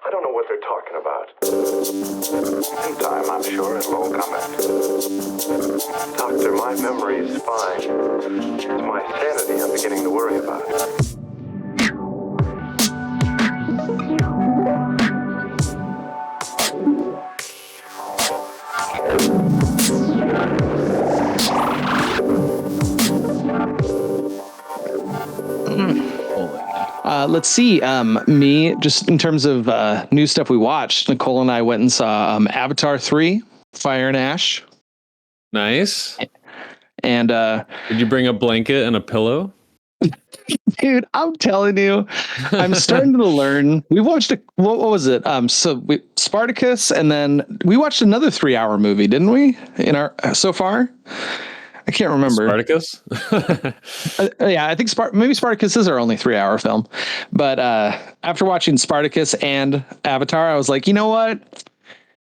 I don't know what they're talking about. In time, I'm sure it'll all come back. Doctor, my memory is fine. It's my sanity I'm beginning to worry about. Let's see. Me, just in terms of new stuff we watched, Nicole and I went and saw Avatar 3, Fire and Ash. Nice. And did you bring a blanket and a pillow? Dude, I'm telling you, I'm starting to learn. We watched what was it? Spartacus, and then we watched another 3-hour movie, didn't we? So far, I can't remember. Spartacus. Yeah, I think maybe Spartacus is our only 3-hour film. But after watching Spartacus and Avatar, I was like, you know what?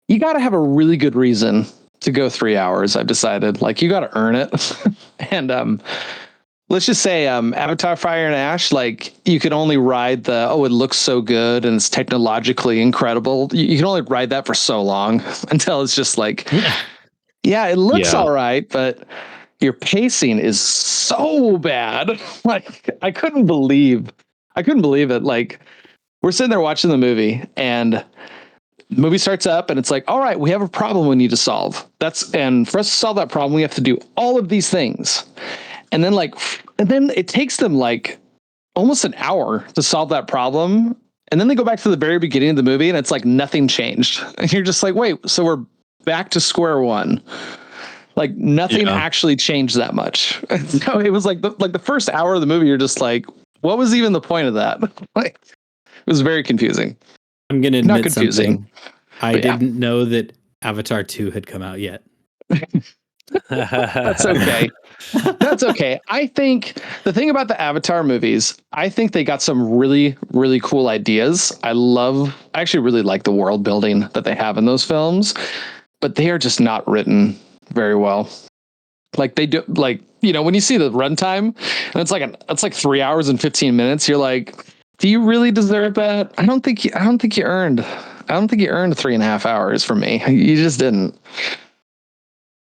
You got to have a really good reason to go 3 hours. I've decided, like, you got to earn it. And let's just say Avatar Fire and Ash, like, you can only ride it looks so good and it's technologically incredible. You can only ride that for so long until it's just like, yeah, it looks all right, but your pacing is so bad. Like, I couldn't believe it. Like, we're sitting there watching the movie and the movie starts up and it's like, all right, we have a problem we need to solve. And for us to solve that problem, we have to do all of these things. And then it takes them like almost an hour to solve that problem. And then they go back to the very beginning of the movie and it's like nothing changed. And you're just like, wait, so we're back to square one. Like nothing actually changed that much. So it was like the first hour of the movie, you're just like, what was even the point of that? Like, it was very confusing. I'm going to admit something. I didn't know that Avatar 2 had come out yet. That's okay. That's okay. I think the thing about the Avatar movies, I think they got some really, really cool ideas. I actually really like the world building that they have in those films, but they are just not written very well. Like they do, like, you know, when you see the runtime and it's like 3 hours and 15 minutes, you're like, do you really deserve that? I don't think you earned 3.5 hours from me. You just didn't.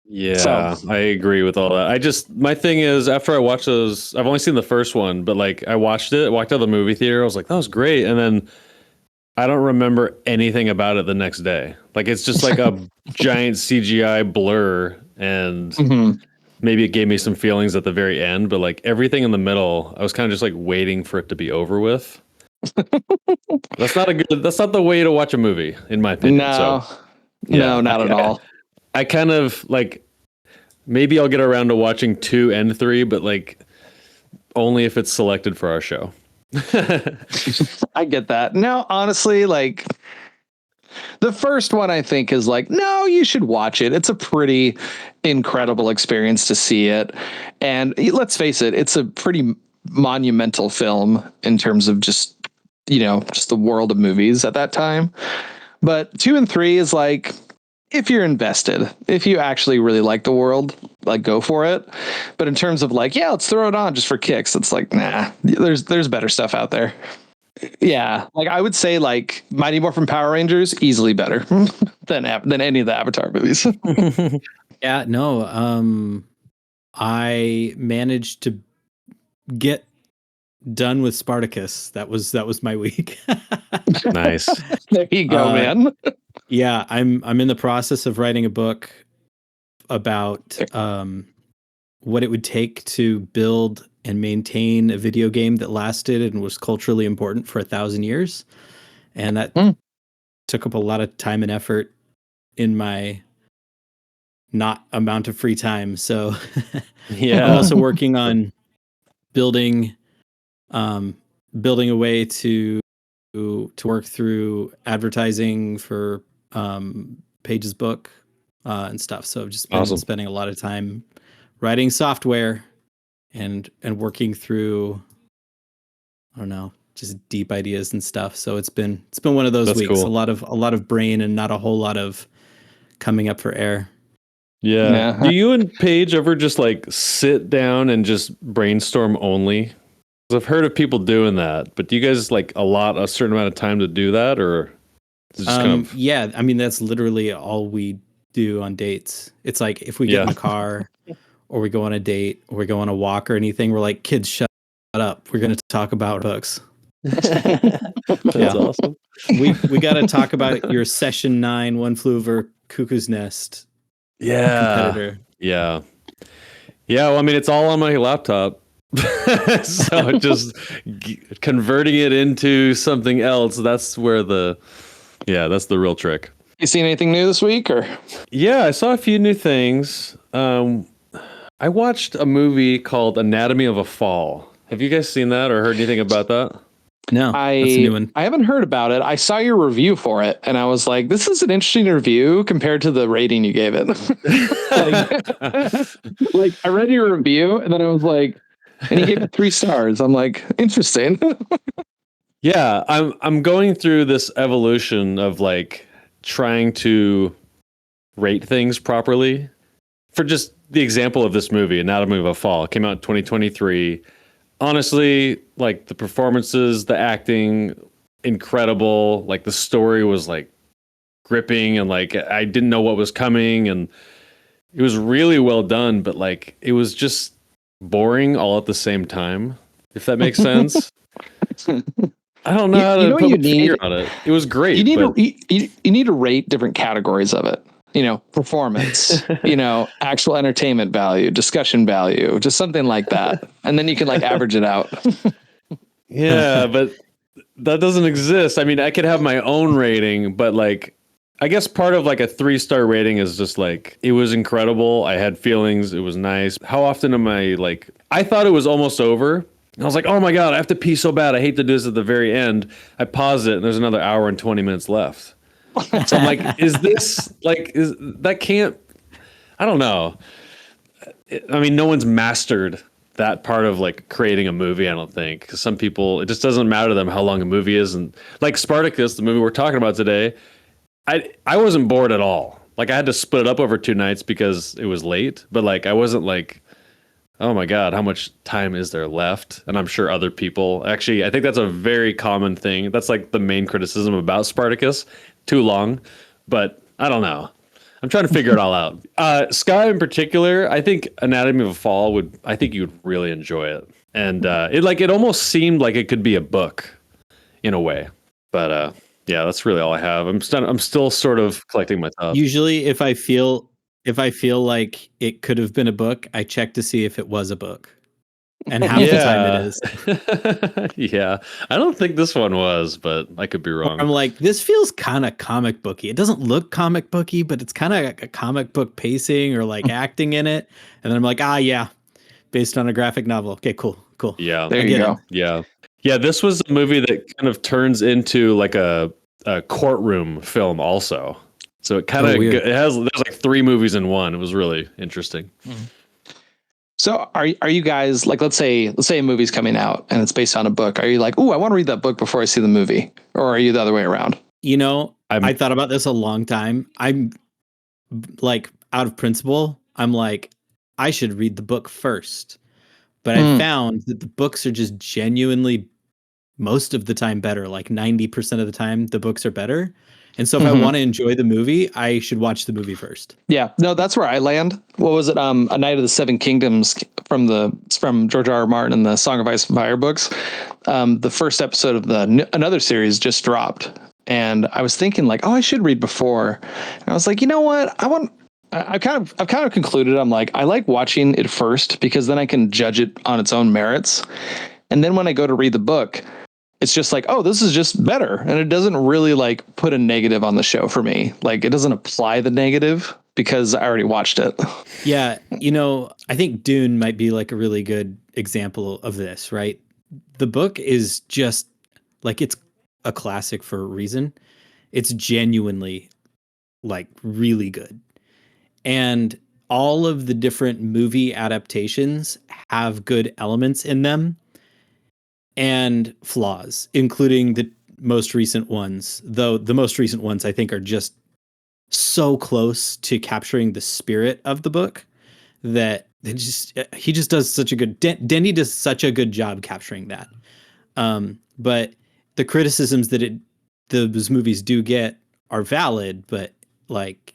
Yeah, so, I agree with all that. My thing is, after I watched those, I've only seen the first one, but like I walked out of the movie theater. I was like, that was great. And then I don't remember anything about it the next day. Like, it's just like a giant CGI blur. And maybe it gave me some feelings at the very end, but like everything in the middle, I was kind of just like waiting for it to be over with. That's not the way to watch a movie, in my opinion. No, not at all. I kind of like, maybe I'll get around to watching 2 and 3, but like only if it's selected for our show. I get that. No, honestly, like the first one I think is like, no, you should watch it. It's a pretty incredible experience to see it. And let's face it, it's a pretty monumental film in terms of just the world of movies at that time. But 2 and 3 is like, if you're invested, if you actually really like the world, like, go for it. But in terms of like, yeah, let's throw it on just for kicks, it's like, nah, there's better stuff out there. Yeah, like I would say like Mighty Morphin Power Rangers, easily better than any of the Avatar movies. Yeah, no, I managed to get done with Spartacus. That was my week. Nice. There you go, man. Yeah, I'm in the process of writing a book about what it would take to build and maintain a video game that lasted and was culturally important for 1,000 years. And that took up a lot of time and effort in my not amount of free time. So yeah, I'm also working on building a way to work through advertising for Page's book and stuff. So I've just been spending a lot of time writing software and working through, I don't know, just deep ideas and stuff. So it's been one of those That's weeks. cool. A lot of brain and not a whole lot of coming up for air. Yeah. Do you and Paige ever just like sit down and just brainstorm only? 'Cause I've heard of people doing that, but do you guys like a certain amount of time to do that, or? It's just kind of Yeah, I mean that's literally all we do on dates. It's like if we get in a car or we go on a date or we go on a walk or anything, we're like, kids, shut up. We're going to talk about books. That's awesome. We got to talk about your session 9, One Flew Over Cuckoo's Nest. Competitor. Yeah. Well, I mean, it's all on my laptop. So just converting it into something else, that's where that's the real trick. You seen anything new this week or? Yeah, I saw a few new things. I watched a movie called Anatomy of a Fall. Have you guys seen that or heard anything about that? No, that's a new one. I haven't heard about it. I saw your review for it and I was like, this is an interesting review compared to the rating you gave it. like I read your review and then I was like, and you gave it 3 stars. I'm like, interesting. Yeah, I'm going through this evolution of like trying to rate things properly. For just the example of this movie, Anatomy of a Fall, it came out in 2023. Honestly, like the performances, the acting, incredible. Like the story was like gripping and like I didn't know what was coming and it was really well done, but like it was just boring all at the same time, if that makes sense. I don't know how to put my finger on it. It was great. You need to rate different categories of it. Performance, actual entertainment value, discussion value, just something like that. And then you can like average it out. Yeah, but that doesn't exist. I mean, I could have my own rating, but like, I guess part of like a 3-star rating is just like, it was incredible. I had feelings. It was nice. How often am I like, I thought it was almost over. And I was like, oh my God, I have to pee so bad. I hate to do this at the very end. I paused it and there's another hour and 20 minutes left. So I'm like, that can't, I don't know. I mean, no one's mastered that part of like creating a movie, I don't think. Because some people, it just doesn't matter to them how long a movie is. And like Spartacus, the movie we're talking about today, I wasn't bored at all. Like I had to split it up over 2 nights because it was late. But like, I wasn't like, oh my God, how much time is there left? And I'm sure other people, actually, I think that's a very common thing. That's like the main criticism about Spartacus. Too long, but I don't know. I'm trying to figure it all out. Scott in particular, I think Anatomy of a Fall I think you'd really enjoy it. And it almost seemed like it could be a book in a way. But yeah, that's really all I have. I'm still sort of collecting my thoughts. Usually if I feel like it could have been a book, I check to see if it was a book. And half the time it is. Yeah. I don't think this one was, but I could be wrong. I'm like, this feels kind of comic booky. It doesn't look comic booky, but it's kind of like a comic book pacing or like acting in it. And then I'm like, yeah, based on a graphic novel. Okay, cool. Yeah. There you go. Yeah. Yeah. This was a movie that kind of turns into like a courtroom film also. So it kind of, there's like 3 movies in one. It was really interesting. Mm-hmm. So are you guys like, let's say a movie's coming out and it's based on a book. Are you like, oh, I want to read that book before I see the movie? Or are you the other way around? I thought about this a long time. I'm like out of principle. I'm like, I should read the book first. But I found that the books are just genuinely most of the time better. Like 90% of the time the books are better. And so if I want to enjoy the movie, I should watch the movie first. Yeah, no, that's where I land. What was it? A Night of the Seven Kingdoms from George R. R. Martin and the Song of Ice and Fire books. The first episode of another series just dropped, and I was thinking like, oh, I should read before. And I was like, you know what? I've kind of concluded. I'm like, I like watching it first because then I can judge it on its own merits, and then when I go to read the book, it's just like, oh, this is just better. And it doesn't really like put a negative on the show for me. Like it doesn't apply the negative because I already watched it. Yeah. I think Dune might be like a really good example of this, right? The book is just like, it's a classic for a reason. It's genuinely like really good. And all of the different movie adaptations have good elements in them. And flaws, including the most recent ones, though the most recent ones I think are just so close to capturing the spirit of the book that he just does such a good Denny does such a good job capturing that. But the criticisms that those movies do get are valid, but like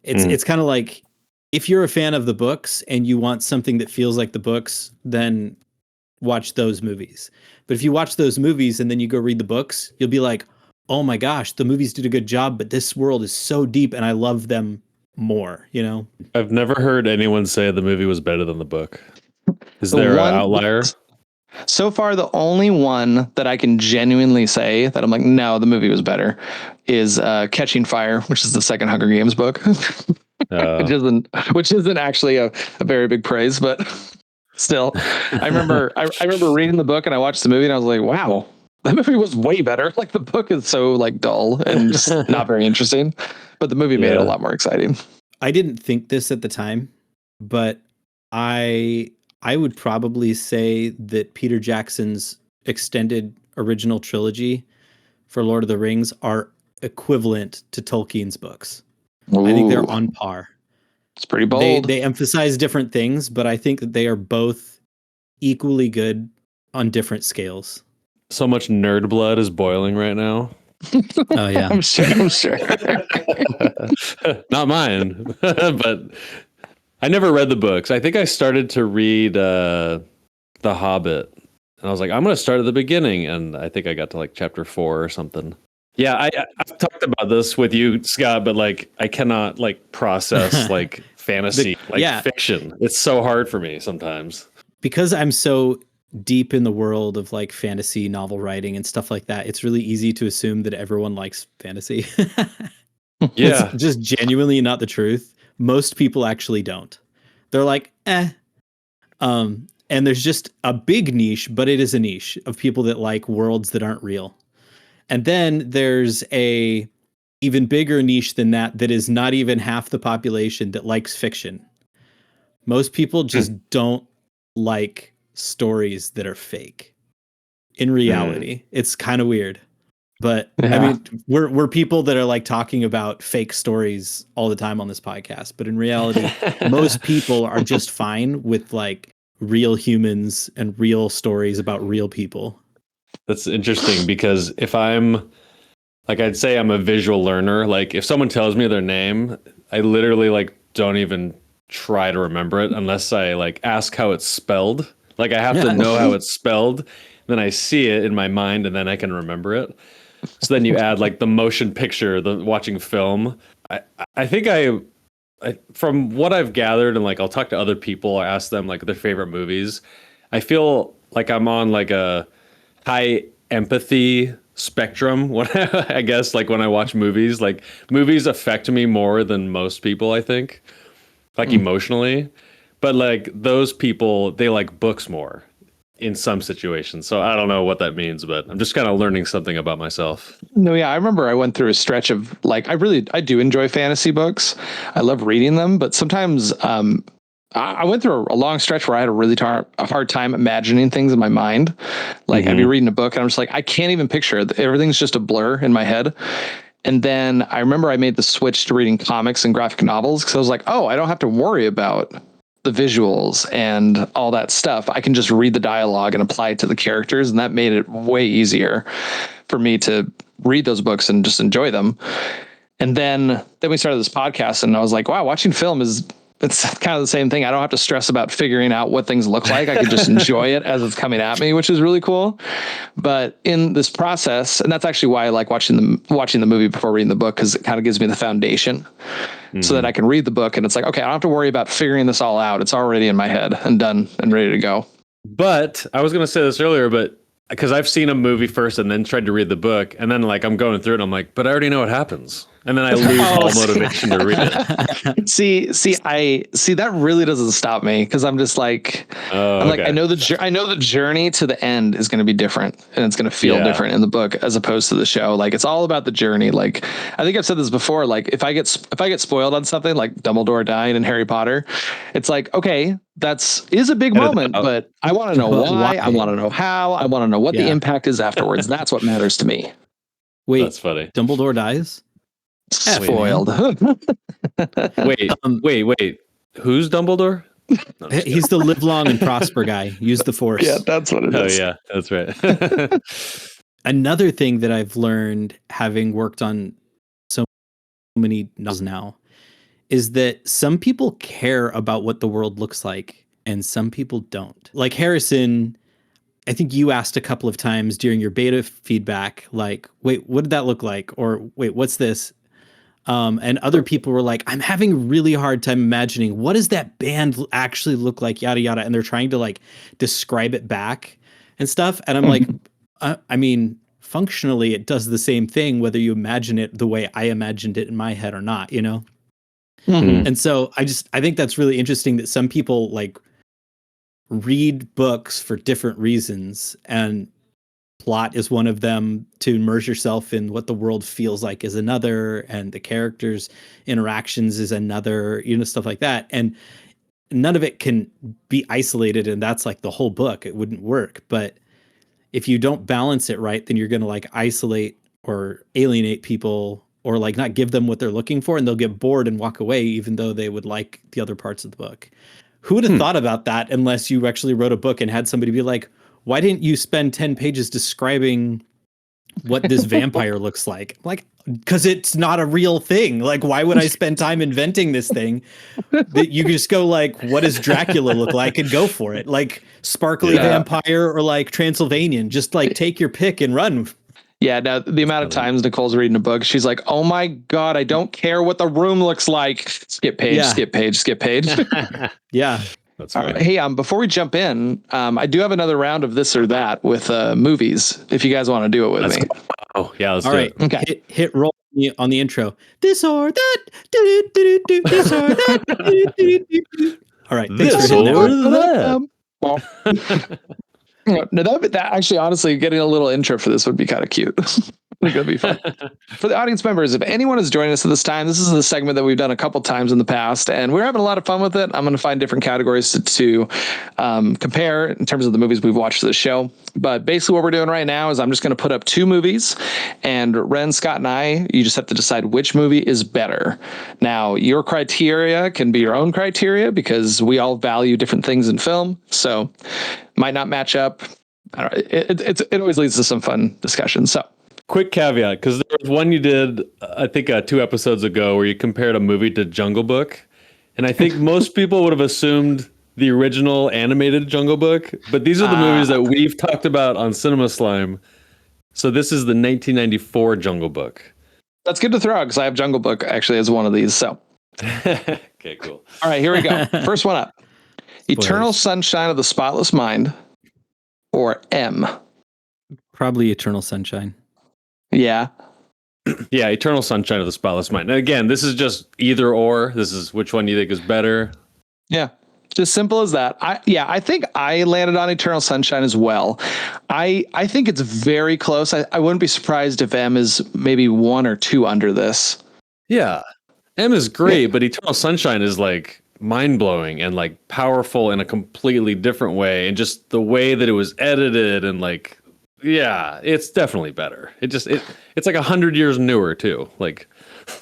it's kind of like if you're a fan of the books and you want something that feels like the books, then watch those movies. But if you watch those movies and then you go read the books, you'll be like, oh my gosh, the movies did a good job, but this world is so deep and I love them more, you know? I've never heard anyone say the movie was better than the book. Is there an outlier? So far, the only one that I can genuinely say that I'm like, no, the movie was better is Catching Fire, which is the second Hunger Games book. Which isn't actually a very big praise, but still, I remember reading the book and I watched the movie and I was like, wow, that movie was way better. Like the book is so like dull and just not very interesting, but the movie made it a lot more exciting. I didn't think this at the time, but I would probably say that Peter Jackson's extended original trilogy for Lord of the Rings are equivalent to Tolkien's books. Ooh. I think they're on par. It's pretty bold. They emphasize different things, but I think that they are both equally good on different scales. So much nerd blood is boiling right now. Oh yeah. I'm sure. Not mine, but I never read the books. I think I started to read The Hobbit, and I was like, I'm going to start at the beginning, and I think I got to like chapter 4 or something. Yeah, I've talked about this with you, Scott, but like I cannot like process like fantasy, fiction. It's so hard for me sometimes. Because I'm so deep in the world of like fantasy novel writing and stuff like that, it's really easy to assume that everyone likes fantasy. Yeah. It's just genuinely not the truth. Most people actually don't. They're like, eh. And there's just a big niche, but it is a niche of people that like worlds that aren't real. And then there's a even bigger niche than that is not even half the population that likes fiction. Most people just don't like stories that are fake. In reality, it's kind of weird. But I mean, we're people that are like talking about fake stories all the time on this podcast. But in reality, most people are just fine with like real humans and real stories about real people. That's interesting because if I'm like, I'd say I'm a visual learner. Like if someone tells me their name, I literally like don't even try to remember it unless I like ask how it's spelled. Like I have to know how it's spelled. Then I see it in my mind and then I can remember it. So then you add like the motion picture, the watching film. I think I from what I've gathered and like I'll talk to other people, I ask them like their favorite movies. I feel like I'm on like a high empathy spectrum when I guess like when I watch movies. Like movies affect me more than most people, I think. Like emotionally. But like those people, they like books more in some situations. So I don't know what that means, but I'm just kind of learning something about myself. No, yeah, I remember I went through a stretch of like I do enjoy fantasy books. I love reading them, but sometimes I went through a long stretch where I had a hard time imagining things in my mind. Like I'd be reading a book and I'm just like, I can't even picture it. Everything's just a blur in my head. And then I remember I made the switch to reading comics and graphic novels because I was like, oh, I don't have to worry about the visuals and all that stuff. I can just read the dialogue and apply it to the characters. And that made it way easier for me to read those books and just enjoy them. And then we started this podcast and I was like, wow, watching film it's kind of the same thing. I don't have to stress about figuring out what things look like. I could just enjoy it as it's coming at me, which is really cool. But in this process, and that's actually why I like watching the movie before reading the book, because it kind of gives me the foundation so that I can read the book and it's like, okay, I don't have to worry about figuring this all out. It's already in my head and done and ready to go. But I was going to say this earlier, but because I've seen a movie first and then tried to read the book, and then like I'm going through it, I'm like, but I already know what happens. And then I lose all motivation to read it. See, that really doesn't stop me because I'm just like, I know the journey to the end is going to be different and it's going to feel different in the book as opposed to the show. Like it's all about the journey. Like I think I've said this before. Like if I get spoiled on something like Dumbledore dying in Harry Potter, it's like, okay, is a big moment, but I want to know why. I want to know how. I want to know what the impact is afterwards. That's what matters to me. Wait, that's funny. Dumbledore dies? Spoiled. Wait. Who's Dumbledore? No, he's the live long and prosper guy. Use the Force. Yeah, that's what it is. Oh, yeah, that's right. Another thing that I've learned having worked on many novels now, is that some people care about what the world looks like and some people don't. Like Harrison, I think you asked a couple of times during your beta feedback, like, wait, what did that look like? Or wait, what's this? And other people were like, I'm having a really hard time imagining what does that band actually look like, yada, yada. And they're trying to like describe it back and stuff. And I'm like, I mean, functionally, it does the same thing, whether you imagine it the way I imagined it in my head or not, you know? Mhm. And so I think that's really interesting that some people like read books for different reasons, and plot is one of them. To immerse yourself in what the world feels like is another, and the characters' interactions is another, you know, stuff like that. And none of it can be isolated, and that's like the whole book. It wouldn't work. But if you don't balance it right, then you're going to like isolate or alienate people, or like not give them what they're looking for, and they'll get bored and walk away, even though they would like the other parts of the book. Who would have thought about that unless you actually wrote a book and had somebody be like, why didn't you spend 10 pages describing what this vampire looks like? Like, because it's not a real thing. Like, why would I spend time inventing this thing that you can just go like, what does Dracula look like, and go for it? Like sparkly vampire or like Transylvanian, just like take your pick and run. Yeah, now the amount of times Nicole's reading a book, she's like, "Oh my God, I don't care what the room looks like." Skip page, skip page, skip page. Yeah. That's All funny. right. Hey, before we jump in, I do have another round of this or that with movies. If you guys want to do it with me. Oh yeah, let's All do right. it. Okay. Hit roll on the intro. This or that. This or that. All right. Thanks This for hitting or that. No, that actually, honestly, getting a little intro for this would be kind of cute. I think that'd be fun. For the audience members, if anyone is joining us at this time, this is a segment that we've done a couple times in the past, and we're having a lot of fun with it. I'm going to find different categories to compare in terms of the movies we've watched for the show. But basically what we're doing right now is I'm just going to put up two movies, and Ren, Scott, and I, you just have to decide which movie is better. Now, your criteria can be your own criteria because we all value different things in film, so might not match up. I don't know, it always leads to some fun discussions. So Quick caveat, because there was one you did, I think 2 episodes ago, where you compared a movie to Jungle Book, and I think most people would have assumed the original animated Jungle Book, but these are the movies that we've talked about on Cinema Slime. So this is the 1994 Jungle Book. that's good to throw out because I have Jungle Book actually as one of these. So Okay, cool. all right, here we go. First one up: Eternal Spoilers. Sunshine of the Spotless Mind, or M. Probably Eternal Sunshine. Yeah. Yeah, Eternal Sunshine of the Spotless Mind. And again, this is just either or. This is which one you think is better. Yeah. Just simple as that. I think I landed on Eternal Sunshine as well. I think it's very close. I wouldn't be surprised if M is maybe 1 or 2 under this. Yeah. M is great, but Eternal Sunshine is like mind-blowing and like powerful in a completely different way. And just the way that it was edited and like, yeah, it's definitely better. It's like 100 years newer too. Like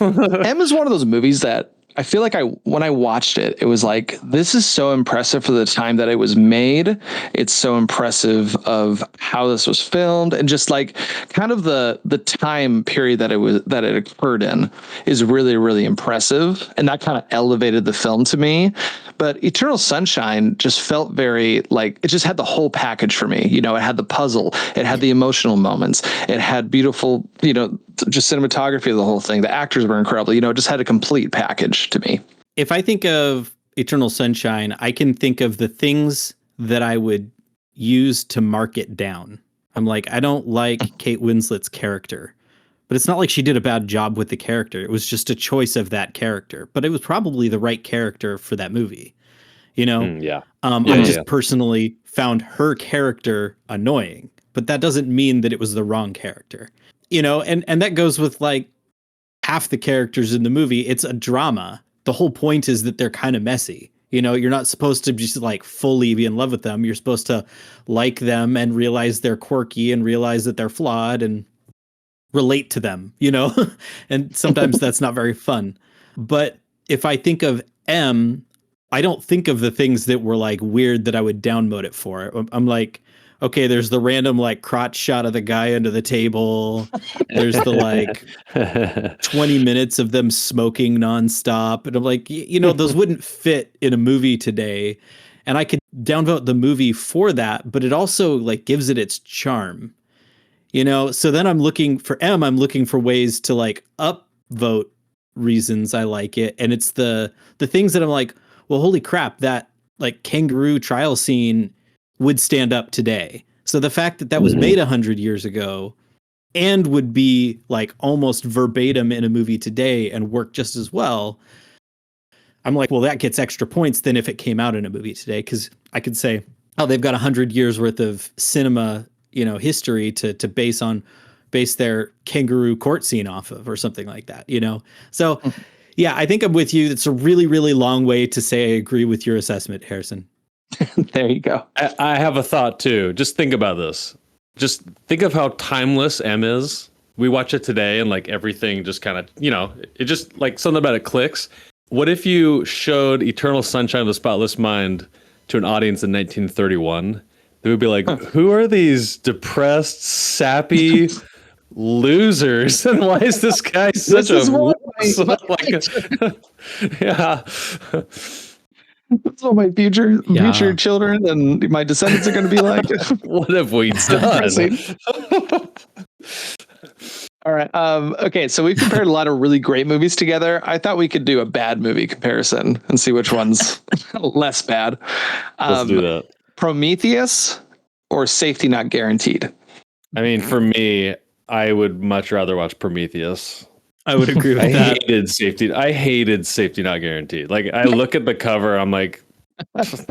M is one of those movies that I feel like when I watched it, it was like, this is so impressive for the time that it was made. It's so impressive of how this was filmed, and just like kind of the time period that it occurred in is really, really impressive. And that kind of elevated the film to me. But Eternal Sunshine just felt very like, it just had the whole package for me. You know, it had the puzzle, it had the emotional moments, it had beautiful, you know, just cinematography of the whole thing. The actors were incredible. You know, it just had a complete package to me. If I think of Eternal Sunshine, I can think of the things that I would use to mark it down. I'm like, I don't like Kate Winslet's character, but it's not like she did a bad job with the character. It was just a choice of that character, but it was probably the right character for that movie. You know? I just personally found her character annoying, but that doesn't mean that it was the wrong character. You know, and that goes with like half the characters in the movie. It's a drama. The whole point is that they're kind of messy. You know, you're not supposed to just like fully be in love with them. You're supposed to like them and realize they're quirky and realize that they're flawed and relate to them, you know? And sometimes that's not very fun. But if I think of M, I don't think of the things that were like weird that I would download it for. I'm like, okay, there's the random like crotch shot of the guy under the table. There's the like 20 minutes of them smoking nonstop. And I'm like, those wouldn't fit in a movie today. And I could downvote the movie for that, but it also like gives it its charm. So then I'm looking for ways to like upvote reasons I like it. And it's the things that I'm like, well, holy crap, that like kangaroo trial scene would stand up today. So the fact that was made 100 years ago and would be like almost verbatim in a movie today and work just as well, I'm like, well, that gets extra points than if it came out in a movie today. Cause I could say, oh, they've got 100 years worth of cinema, history to base their kangaroo court scene off of or something like that, So yeah, I think I'm with you. It's a really, really long way to say I agree with your assessment, Harrison. There you go. I have a thought too. Just think about this. Just think of how timeless M is. We watch it today and like everything just kind of, it just like something about it clicks. What if you showed Eternal Sunshine of the Spotless Mind to an audience in 1931? They would be like, who are these depressed, sappy losers? And why is this guy such a yeah. That's what my future children and my descendants are going to be like. What have we done? All right. Okay. So we've compared a lot of really great movies together. I thought we could do a bad movie comparison and see which one's less bad. Let's do that. Prometheus or Safety Not Guaranteed? I mean, for me, I would much rather watch Prometheus. I would agree with that. I hated Safety Not Guaranteed. Like, I look at the cover, I'm like,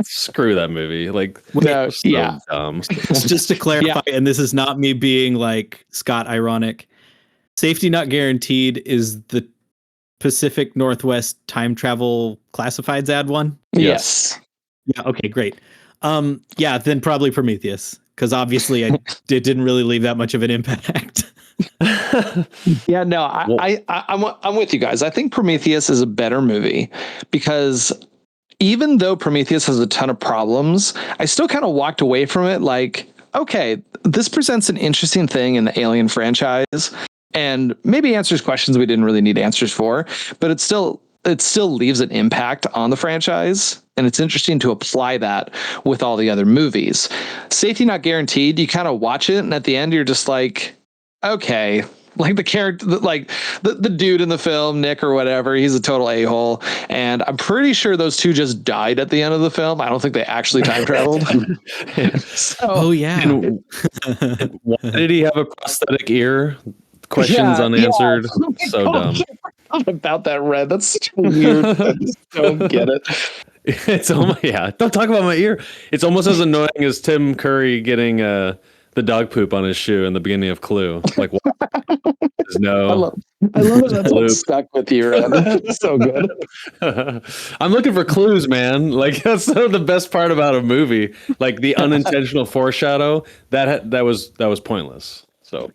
screw that movie. Like, no, so dumb. Just to clarify, and this is not me being like Scott ironic. Safety Not Guaranteed is the Pacific Northwest time travel classifieds ad one. Yes. Yeah. Okay. Great. Then probably Prometheus, because obviously it didn't really leave that much of an impact. Yeah, no, I'm with you guys. I think Prometheus is a better movie because even though Prometheus has a ton of problems, I still kind of walked away from it like, okay, this presents an interesting thing in the Alien franchise and maybe answers questions we didn't really need answers for, but it still leaves an impact on the franchise. And it's interesting to apply that with all the other movies. Safety Not Guaranteed, you kind of watch it and at the end you're just like, okay, like the character, like the dude in the film, Nick or whatever, he's a total a-hole. And I'm pretty sure those two just died at the end of the film. I don't think they actually time traveled. Oh yeah. Why did he have a prosthetic ear? Questions unanswered. Yeah. So dumb. About that, Red. That's such weird. I just don't get it. It's almost, don't talk about my ear. It's almost as annoying as Tim Curry getting the dog poop on his shoe in the beginning of Clue. Like, what? No. I love it. That's what's stuck with you, Red. It's so good. I'm looking for clues, man. Like, that's the best part about a movie. Like the unintentional foreshadow that was pointless. So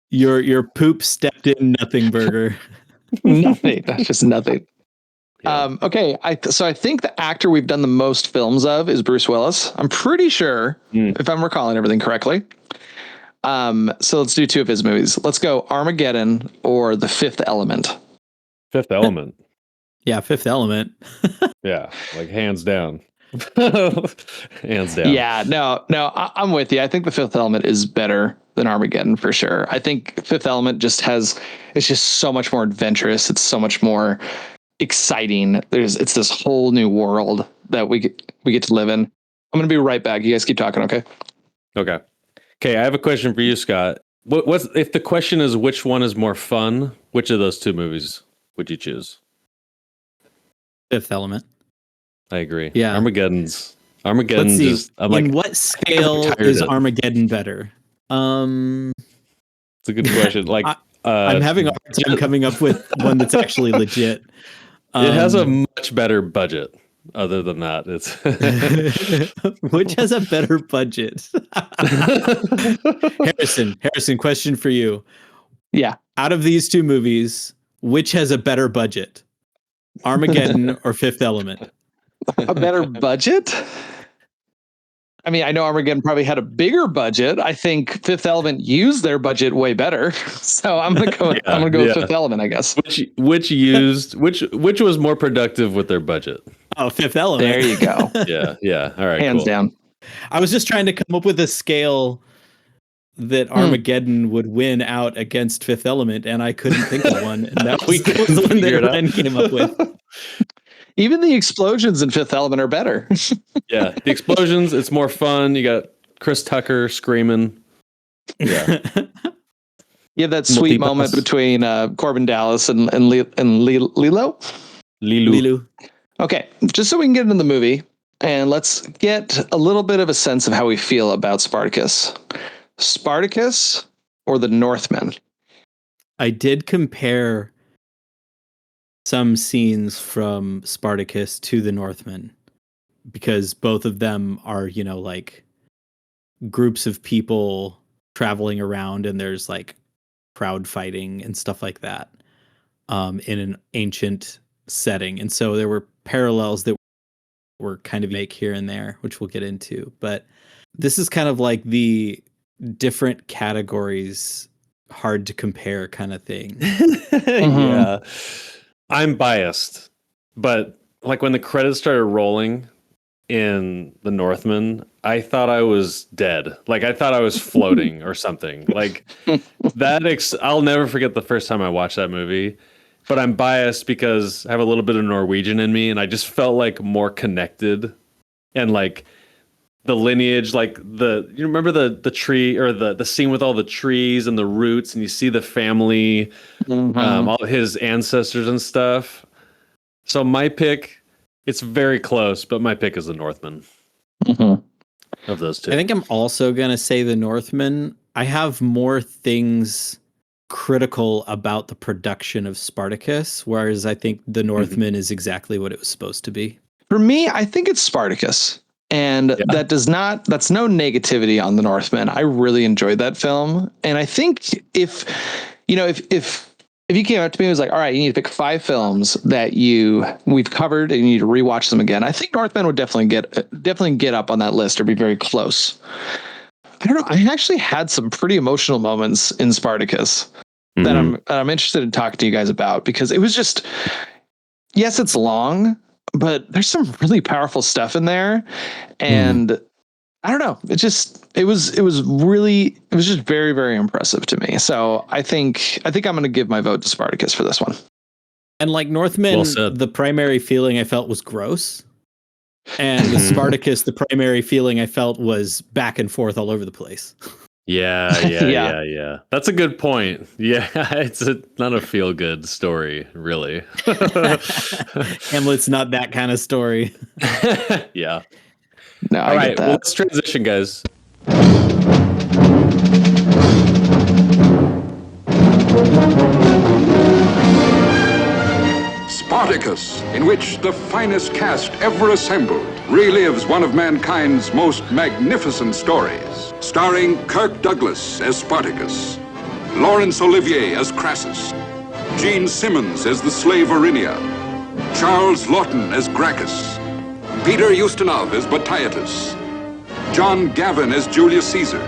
your poop stepped in nothing burger. Nothing. That's just nothing. Yeah. Okay, so I think the actor we've done the most films of is Bruce Willis. I'm pretty sure, if I'm recalling everything correctly. So let's do two of his movies. Let's go Armageddon or The Fifth Element. Fifth Element. Yeah, Fifth Element. Yeah, like hands down. Hands down. Yeah, no, I'm with you. I think The Fifth Element is better than Armageddon for sure. I think Fifth Element it's just so much more adventurous. It's so much more exciting. It's this whole new world that we get to live in. I'm going to be right back. You guys keep talking, okay? Okay. I have a question for you, Scott. What's if the question is which one is more fun? Which of those two movies would you choose? Fifth Element. I agree. Yeah. Armageddon Let's see. just I'm like, in what scale is Armageddon better? It's a good question. Like I'm having a hard time coming up with one that's actually legit. It has a much better budget. Other than that, it's which has a better budget. Harrison, question for you. Yeah. Out of these two movies, which has a better budget? Armageddon or Fifth Element? A better budget? I mean, I know Armageddon probably had a bigger budget. I think Fifth Element used their budget way better. So I'm gonna go. I'm gonna go with Fifth Element, I guess. Which was more productive with their budget? Oh, Fifth Element. There you go. Yeah. All right. Hands cool. down. I was just trying to come up with a scale that Armageddon would win out against Fifth Element, and I couldn't think of one. And that was the one that Ryan came up with. Even the explosions in Fifth Element are better. Yeah, the explosions, it's more fun. You got Chris Tucker screaming. Yeah. You have that sweet moment between Corbin Dallas and Lilo. Okay, just so we can get into the movie, and let's get a little bit of a sense of how we feel about Spartacus. Spartacus or the Northman? I did compare some scenes from Spartacus to the Northman because both of them are, like groups of people traveling around and there's like crowd fighting and stuff like that in an ancient setting. And so there were parallels that were kind of make here and there, which we'll get into. But this is kind of like the different categories, hard to compare kind of thing. Yeah. I'm biased, but like when the credits started rolling in The Northman, I thought I was dead. Like I thought I was floating or something. Like that. I'll never forget the first time I watched that movie. But I'm biased because I have a little bit of Norwegian in me, and I just felt like more connected, and like the lineage, like you remember the tree or the scene with all the trees and the roots, and you see the family, all his ancestors and stuff. So my pick, it's very close, but my pick is the Northman of those two. I think I'm also going to say the Northman. I have more things critical about the production of Spartacus, whereas I think the Northman is exactly what it was supposed to be. For me, I think it's Spartacus. And that's no negativity on the Northman. I really enjoyed that film. And I think if you came up to me and was like, all right, you need to pick 5 films that we've covered and you need to rewatch them again, I think Northman would definitely get up on that list or be very close. I don't know. I actually had some pretty emotional moments in Spartacus that I'm interested in talking to you guys about, because it was just, yes, it's long, but there's some really powerful stuff in there. And I don't know. It was just very, very impressive to me. So I think I'm going to give my vote to Spartacus for this one. And like Northman, the primary feeling I felt was gross. And with Spartacus, the primary feeling I felt was back and forth all over the place. Yeah. That's a good point. Yeah, it's not a feel-good story, really. Hamlet's not that kind of story. Yeah. No, all right, well, let's transition, guys. Spartacus, in which the finest cast ever assembled relives one of mankind's most magnificent stories. Starring Kirk Douglas as Spartacus, Laurence Olivier as Crassus, Gene Simmons as the slave Erinia, Charles Lawton as Gracchus, Peter Ustinov as Batiatus, John Gavin as Julius Caesar,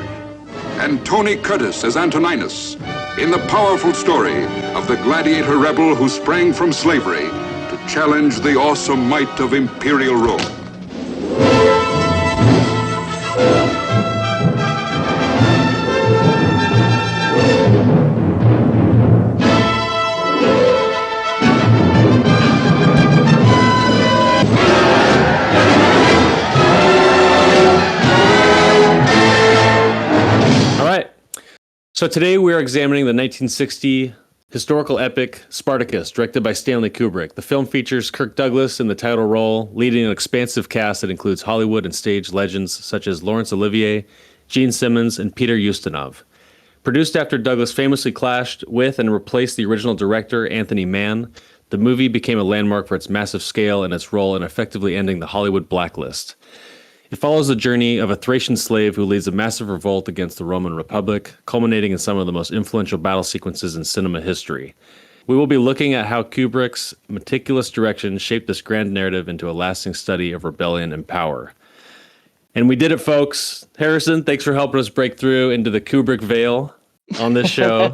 and Tony Curtis as Antoninus, in the powerful story of the gladiator rebel who sprang from slavery to challenge the awesome might of Imperial Rome. So today we are examining the 1960 historical epic Spartacus, directed by Stanley Kubrick. The film features Kirk Douglas in the title role, leading an expansive cast that includes Hollywood and stage legends such as Laurence Olivier, Gene Simmons, and Peter Ustinov. Produced after Douglas famously clashed with and replaced the original director, Anthony Mann, the movie became a landmark for its massive scale and its role in effectively ending the Hollywood Blacklist. It follows the journey of a Thracian slave who leads a massive revolt against the Roman Republic, culminating in some of the most influential battle sequences in cinema history. We will be looking at how Kubrick's meticulous direction shaped this grand narrative into a lasting study of rebellion and power. And we did it, folks. Harrison, thanks for helping us break through into the Kubrick veil on this show.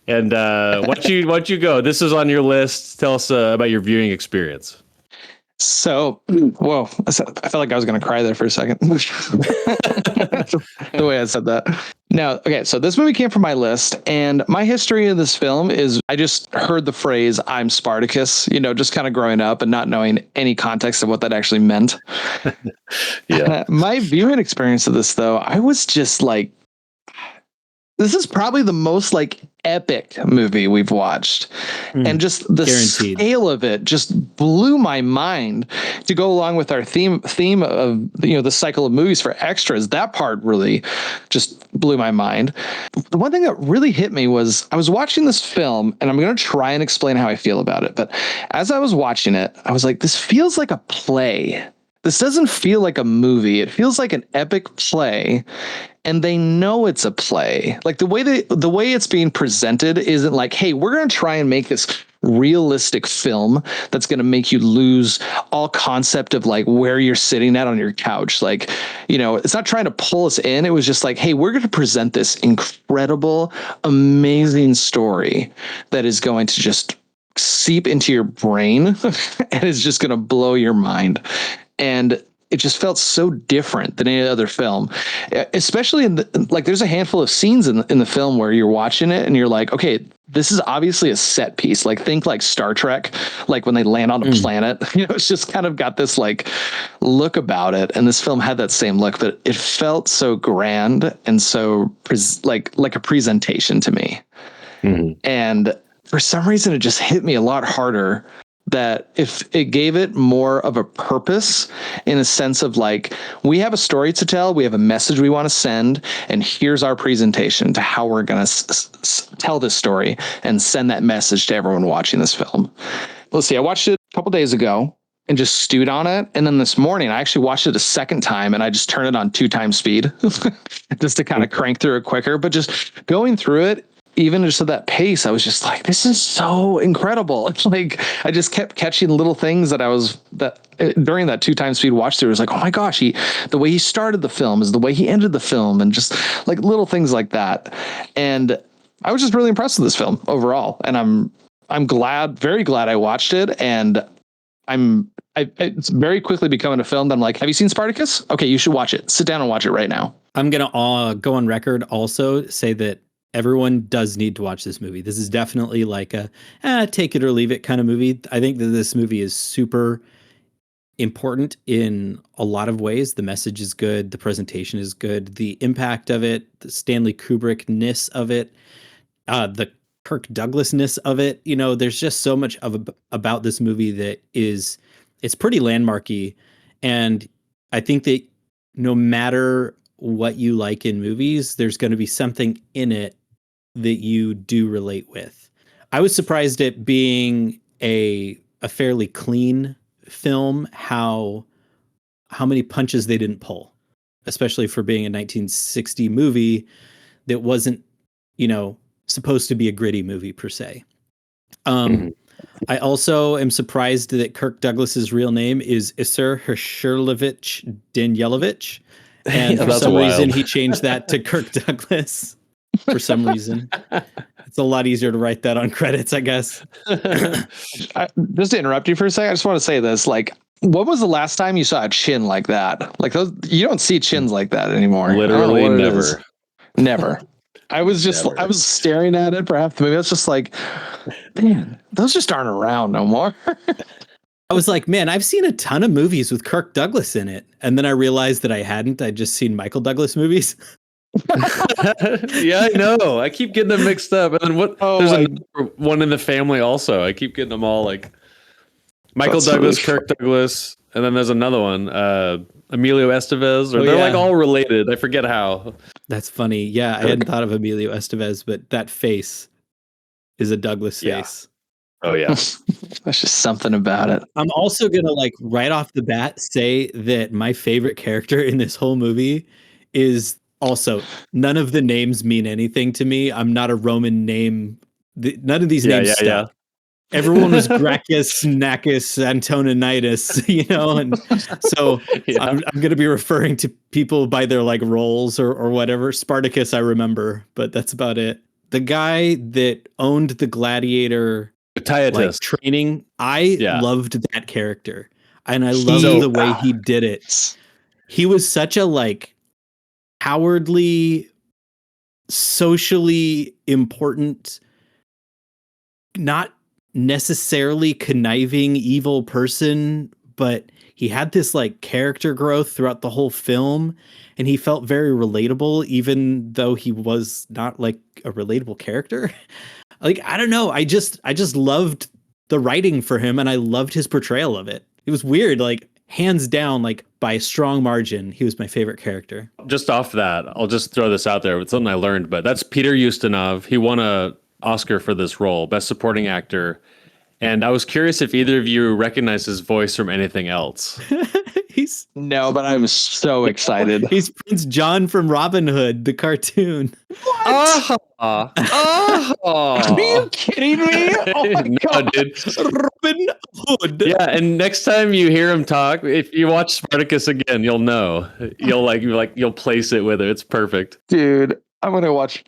And why don't you go? This is on your list. Tell us about your viewing experience. So, whoa, I felt like I was going to cry there for a second. The way I said that. Now, okay, so this movie came from my list, and my history of this film is I just heard the phrase, I'm Spartacus, just kind of growing up and not knowing any context of what that actually meant. Yeah. My viewing experience of this, though, I was just like, this is probably the most like epic movie we've watched. And just the scale of it just blew my mind. To go along with our theme of the cycle of movies for extras, that part really just blew my mind. The one thing that really hit me was I was watching this film, and I'm going to try and explain how I feel about it. But as I was watching it, I was like, this feels like a play. This doesn't feel like a movie. It feels like an epic play. And they know it's a play. Like the way it's being presented isn't like, hey, we're going to try and make this realistic film that's going to make you lose all concept of like where you're sitting at on your couch. Like, it's not trying to pull us in. It was just like, hey, we're going to present this incredible, amazing story that is going to just seep into your brain and is just going to blow your mind. And it just felt so different than any other film, especially there's a handful of scenes in the film where you're watching it and you're like, okay, this is obviously a set piece. Like think like Star Trek, like when they land on a planet, it's just kind of got this like look about it. And this film had that same look, but it felt so grand and so like a presentation to me. Mm-hmm. And for some reason, it just hit me a lot harder that if it gave it more of a purpose in a sense of like, we have a story to tell, we have a message we want to send, and here's our presentation to how we're going to tell this story and send that message to everyone watching this film. Let's see, I watched it a couple days ago and just stewed on it. And then this morning, I actually watched it a second time and I just turned it on 2x speed just to kind of crank through it quicker. But just going through it, even just at that pace, I was just like, this is so incredible. It's like, I just kept catching little things that during that 2x speed watch through, was like, oh my gosh, the way he started the film is the way he ended the film, and just like little things like that. And I was just really impressed with this film overall. And I'm very glad I watched it. And it's very quickly becoming a film that I'm like, have you seen Spartacus? Okay, you should watch it. Sit down and watch it right now. I'm going to go on record also say that everyone does need to watch this movie. This is definitely like a take it or leave it kind of movie. I think that this movie is super important in a lot of ways. The message is good. The presentation is good. The impact of it, the Stanley Kubrick-ness of it, the Kirk Douglas-ness of it. There's just so much about this movie that it's pretty landmarky. And I think that no matter what you like in movies, there's going to be something in it that you do relate with. I was surprised at being a fairly clean film, how many punches they didn't pull, especially for being a 1960 movie that wasn't, supposed to be a gritty movie per se. I also am surprised that Kirk Douglas's real name is Isser Hershurlovich Danielovich. And for some reason, he changed that to Kirk Douglas. For some reason, it's a lot easier to write that on credits, I guess. Just to interrupt you for a second, I just want to say this: like, when was the last time you saw a chin like that? Like those, you don't see chins like that anymore. Literally never. Never. I was staring at it for half the movie. I was just like, man, those just aren't around no more. I was like, man, I've seen a ton of movies with Kirk Douglas in it. And then I realized that I hadn't. I'd just seen Michael Douglas movies. Yeah, I know. I keep getting them mixed up. And then there's another one in the family also. I keep getting them all like Michael Douglas, Kirk Douglas, and then there's another one, Emilio Estevez, or they're like all related. I forget how. That's funny. Yeah, I hadn't thought of Emilio Estevez, but that face is a Douglas face. Oh yeah. That's just something about it. I'm also gonna right off the bat say that my favorite character in this whole movie is also, none of the names mean anything to me. I'm not a Roman name. None of these names stuck. everyone was Gracchus, Nacus, Antoninitis, and so I'm going to be referring to people by their like roles or whatever. Spartacus, I remember, but that's about it. The guy that owned the gladiator like training, I loved that character, and I loved the way he did it. He was such a like cowardly, socially important, not necessarily conniving evil person, but he had this like character growth throughout the whole film, and he felt very relatable even though he was not like a relatable character. Like, I don't know, I just loved the writing for him, and I loved his portrayal of it. It was weird, like hands down, like by a strong margin, he was my favorite character. Just off that, I'll just throw this out there. It's something I learned, but that's Peter Ustinov. He won a Oscar for this role, Best Supporting Actor. And I was curious if either of you recognize his voice from anything else. No, but I'm so excited. He's Prince John from Robin Hood, the cartoon. What? Are you kidding me? Oh my God. Dude. Robin Hood. Yeah, and next time you hear him talk, if you watch Spartacus again, you'll know. You'll place it with it. It's perfect. Dude, I'm gonna watch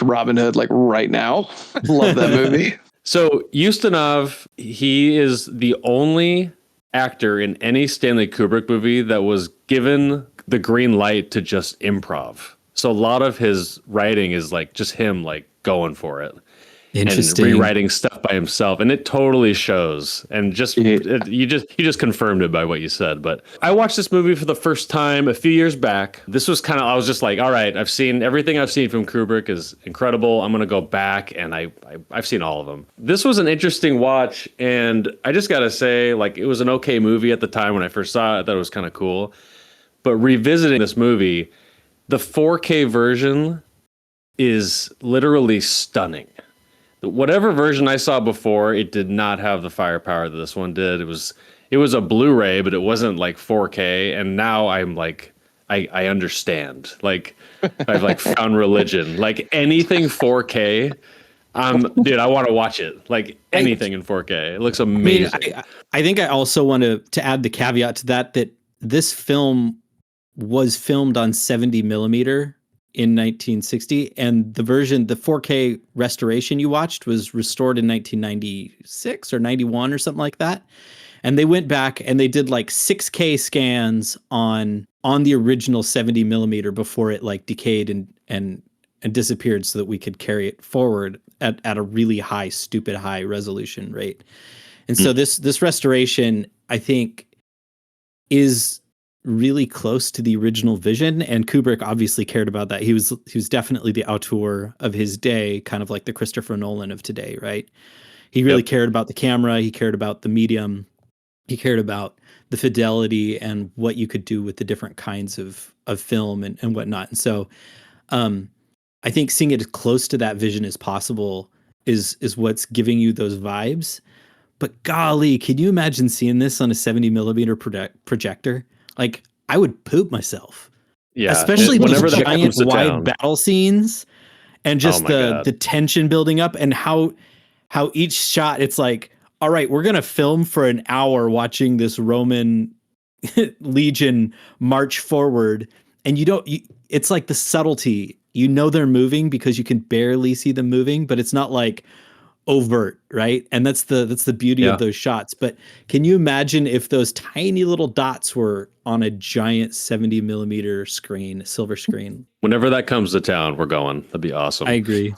Robin Hood like right now. Love that movie. So Ustinov, he is the only actor in any Stanley Kubrick movie that was given the green light to just improv. So a lot of his writing is like just him like going for it. Interesting. And rewriting stuff by himself, and it totally shows. And you just confirmed it by what you said. But I watched this movie for the first time a few years back. This was I was just like, all right, I've seen everything I've seen from Kubrick is incredible. I'm gonna go back, and I've seen all of them. This was an interesting watch, and I just gotta say, like, it was an okay movie at the time when I first saw it. I thought it was kind of cool. But revisiting this movie, the 4K version is literally stunning. Whatever version I saw before, it did not have the firepower that this one did. It was a Blu-ray, but it wasn't like 4K. And now I'm like, I understand. Like, I've like found religion. Like anything 4K, dude, I want to watch it. Like anything in 4K. It looks amazing. I think I also want to add the caveat to that this film was filmed on 70 millimeter in 1960, and the 4K restoration you watched was restored in 1996 or 91 or something like that. And they went back and they did like 6K scans on the original 70 millimeter before it like decayed and disappeared, so that we could carry it forward at a really high, stupid high resolution rate. And so this restoration, I think, is really close to the original vision, and Kubrick obviously cared about that. He was definitely the auteur of his day, kind of like the Christopher Nolan of today, right? He really cared about the camera, he cared about the medium, he cared about the fidelity and what you could do with the different kinds of film and whatnot. And so I think seeing it as close to that vision as possible is what's giving you those vibes. But golly, can you imagine seeing this on a 70 millimeter projector? Like, I would poop myself. Yeah, especially those giant wide battle scenes, and just the tension building up, and how each shot, it's like, all right, we're gonna film for an hour watching this Roman legion march forward, and it's like the subtlety. You know they're moving because you can barely see them moving, but it's not like overt, right? And that's the beauty of those shots. But can you imagine if those tiny little dots were on a giant 70 millimeter screen, silver screen? Whenever that comes to town, we're going. That'd be awesome. I agree.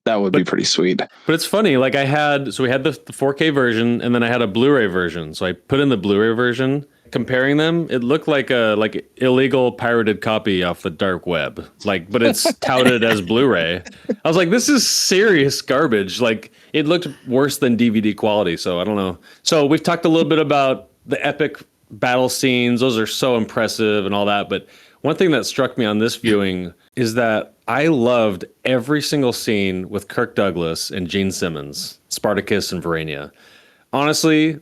That would be pretty sweet. But it's funny, like we had the 4K version, and then I had a Blu-ray version. So I put in the Blu-ray version. Comparing them, it looked like a illegal pirated copy off the dark web. But it's touted as Blu-ray. I was like, this is serious garbage. Like, it looked worse than DVD quality. So I don't know. So we've talked a little bit about the epic battle scenes. Those are so impressive and all that. But one thing that struck me on this viewing is that I loved every single scene with Kirk Douglas and Gene Simmons, Spartacus and Verania. Honestly,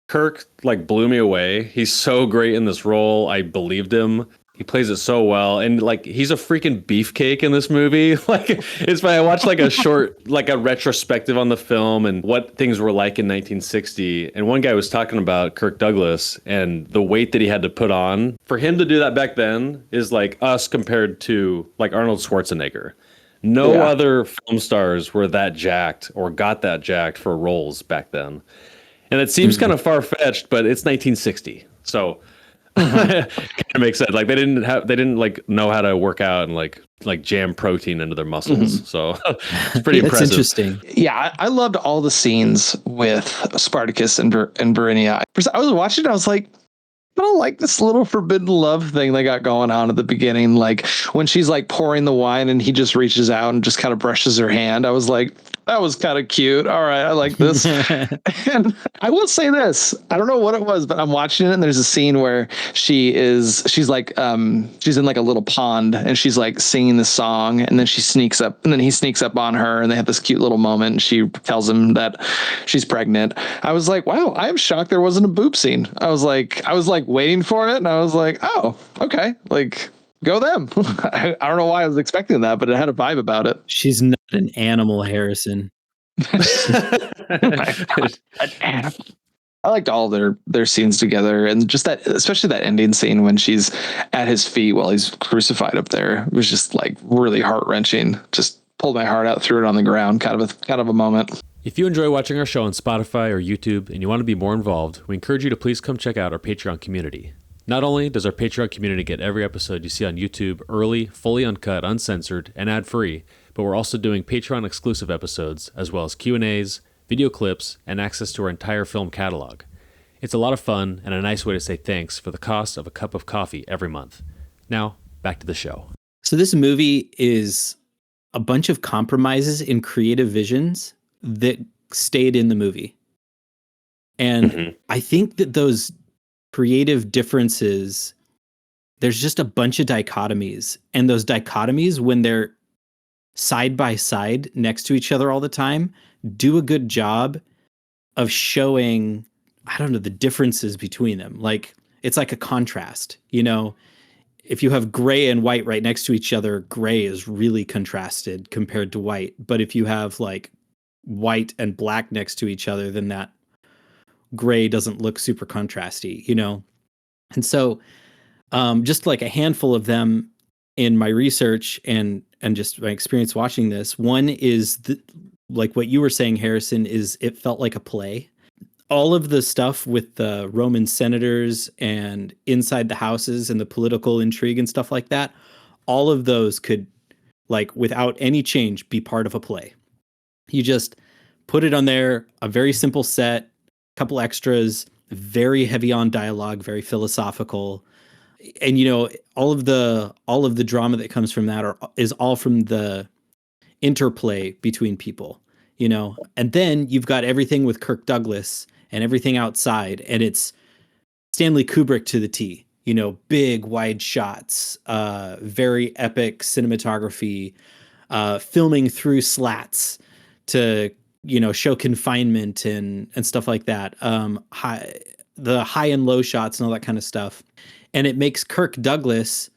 Kirk blew me away. He's so great in this role. I believed him. He plays it so well, and like he's a freaking beefcake in this movie. Like it's funny. I watched like a short, like a retrospective on the film and what things were like in 1960. And one guy was talking about Kirk Douglas and the weight that he had to put on. For him to do that back then is like us compared to like Arnold Schwarzenegger. No other film stars were that jacked or got that jacked for roles back then. And it seems kind of far-fetched, but it's 1960, so. Kind of makes sense. Like they didn't like know how to work out and like jam protein into their muscles. So it's pretty impressive. That's interesting. Yeah, I loved all the scenes with Spartacus and Verinia. I was watching it, I was like, I don't like this little forbidden love thing they got going on at the beginning. Like when she's like pouring the wine and he just reaches out and just kind of brushes her hand. I was like, that was kind of cute. All right, I like this. And I will say this. I don't know what it was, but I'm watching it and there's a scene where she's like she's in like a little pond and she's like singing the song, and then she sneaks up and then he sneaks up on her and they have this cute little moment and she tells him that she's pregnant. I was like, wow, I'm shocked there wasn't a boob scene. I was like waiting for it and I was like, oh, okay, like go them. I don't know why I was expecting that, but it had a vibe about it. She's not an animal, Harrison. I liked all their scenes together, and just that, especially that ending scene when she's at his feet while he's crucified up there. It was just like really heart wrenching. Just pulled my heart out, threw it on the ground. Kind of a moment. If you enjoy watching our show on Spotify or YouTube and you want to be more involved, we encourage you to please come check out our Patreon community. Not only does our Patreon community get every episode you see on YouTube early, fully uncut, uncensored, and ad-free, but we're also doing Patreon exclusive episodes, as well as Q&As, video clips, and access to our entire film catalog. It's a lot of fun and a nice way to say thanks for the cost of a cup of coffee every month. Now, back to the show. So this movie is a bunch of compromises in creative visions that stayed in the movie. And I think that those creative differences, there's just a bunch of dichotomies. And those dichotomies, when they're side by side next to each other all the time, do a good job of showing, I don't know, the differences between them. Like, it's like a contrast, you know? If you have gray and white right next to each other, gray is really contrasted compared to white. But if you have like white and black next to each other, then that gray doesn't look super contrasty, you know? And so just like a handful of them in my research and just my experience watching this, one is like what you were saying, Harrison, is it felt like a play. All of the stuff with the Roman senators and inside the houses and the political intrigue and stuff like that, all of those could, like, without any change, be part of a play. You just put it on there, a very simple set, couple extras, very heavy on dialogue, very philosophical. And, you know, all of the drama that comes from that is all from the interplay between people, you know. And then you've got everything with Kirk Douglas and everything outside, and it's Stanley Kubrick to the T, you know, big wide shots, very epic cinematography, filming through slats to, you know, show confinement and stuff like that. The high and low shots and all that kind of stuff. And it makes Kirk Douglas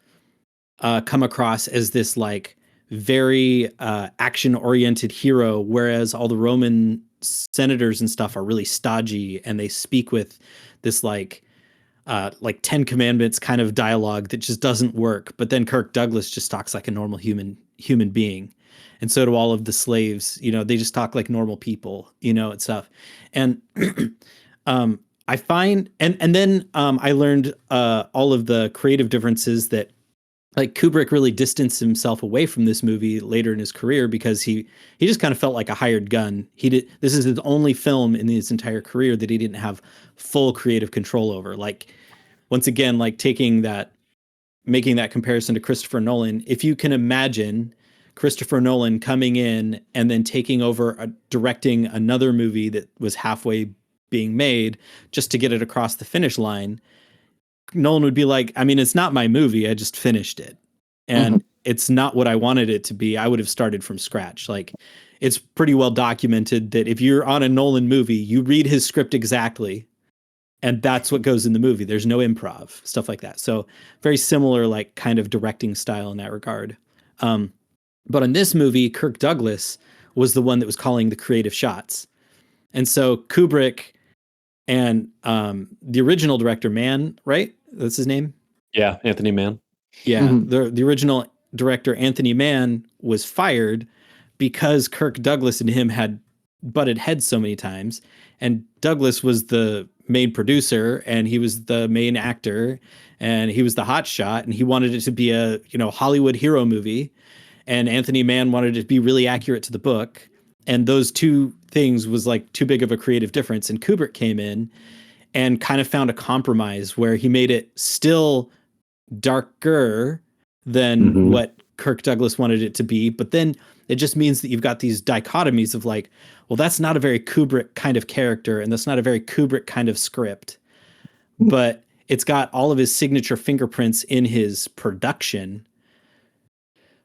come across as this like very action-oriented hero, whereas all the Roman senators and stuff are really stodgy, and they speak with this like 10 Commandments kind of dialogue that just doesn't work. But then Kirk Douglas just talks like a normal human being. And so do all of the slaves, you know, they just talk like normal people, you know, and stuff. And I find, and then I learned all of the creative differences that, like, Kubrick really distanced himself away from this movie later in his career because he just kind of felt like a hired gun. This is his only film in his entire career that he didn't have full creative control over. Like, once again, like making that comparison to Christopher Nolan, if you can imagine Christopher Nolan coming in and then taking over directing another movie that was halfway being made just to get it across the finish line, Nolan would be like, I mean, it's not my movie. I just finished it. And it's not what I wanted it to be. I would have started from scratch. Like, it's pretty well documented that if you're on a Nolan movie, you read his script exactly And that's what goes in the movie. There's no improv, stuff like that. So very similar, like kind of directing style in that regard. But in this movie, Kirk Douglas was the one that was calling the creative shots. And so Kubrick and the original director, Mann, right? That's his name? Yeah, Anthony Mann. Yeah, the original director, Anthony Mann, was fired because Kirk Douglas and him had butted heads so many times. And Douglas was the main producer and he was the main actor and he was the hot shot and he wanted it to be a, Hollywood hero movie. And Anthony Mann wanted it to be really accurate to the book. And those two things was like too big of a creative difference. And Kubrick came in and kind of found a compromise where he made it still darker than what Kirk Douglas wanted it to be. But then it just means that you've got these dichotomies of like, well, that's not a very Kubrick kind of character. And that's not a very Kubrick kind of script. But it's got all of his signature fingerprints in his production.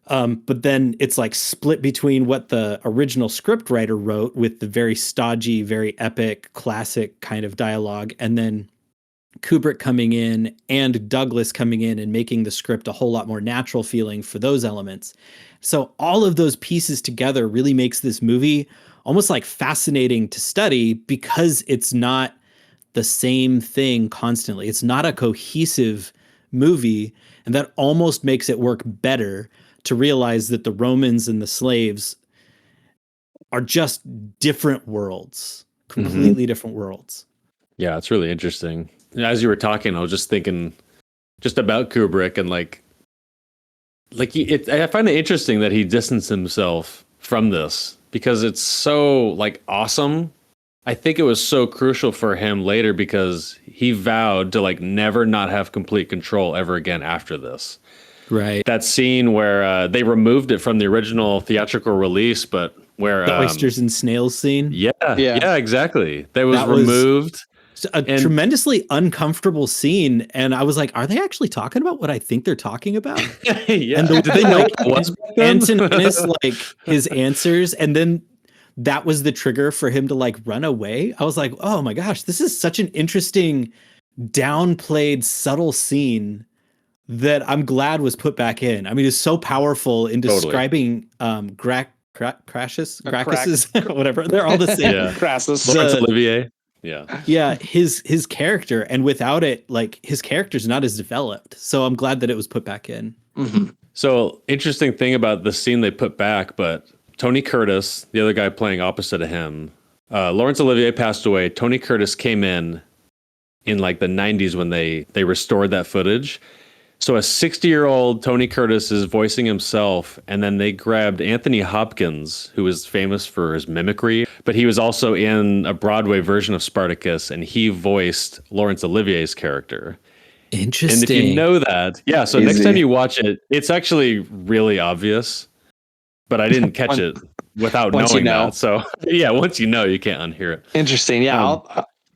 But then it's like split between what the original script writer wrote with the very stodgy, very epic, classic kind of dialogue. And then Kubrick coming in and Douglas coming in and making the script a whole lot more natural feeling for those elements. So all of those pieces together really makes this movie almost like fascinating to study because it's not the same thing constantly. It's not a cohesive movie, and that almost makes it work better to realize that the Romans and the slaves are just different worlds, completely different worlds. Yeah, it's really interesting. As you were talking, I was just thinking just about Kubrick and I find it interesting that he distanced himself from this because it's so like awesome. I think it was so crucial for him later because he vowed to like never not have complete control ever again after this. Right. That scene where they removed it from the original theatrical release, but where the oysters and snails scene. Yeah, exactly. That was removed. A tremendously uncomfortable scene, and I was like, "Are they actually talking about what I think they're talking about?" Yeah. And did they know Anton Innes like his answers, and then that was the trigger for him to like run away. I was like, "Oh my gosh, this is such an interesting, downplayed, subtle scene that I'm glad was put back in." I mean, it's so powerful in describing Crassus, whatever. They're all the same. Yeah. Crassus. Laurence Olivier. Yeah, his character, and without it, like his character's not as developed. So I'm glad that it was put back in. So interesting thing about the scene they put back, but Tony Curtis, the other guy playing opposite of him, Laurence Olivier passed away. Tony Curtis came in like the 90s when they restored that footage. So a 60-year-old Tony Curtis is voicing himself, and then they grabbed Anthony Hopkins, who is famous for his mimicry, but he was also in a Broadway version of Spartacus, and he voiced Laurence Olivier's character. Interesting. And if you know that, so next time you watch it, it's actually really obvious, but I didn't catch it without knowing that. So once you know, you can't unhear it. Interesting. Yeah,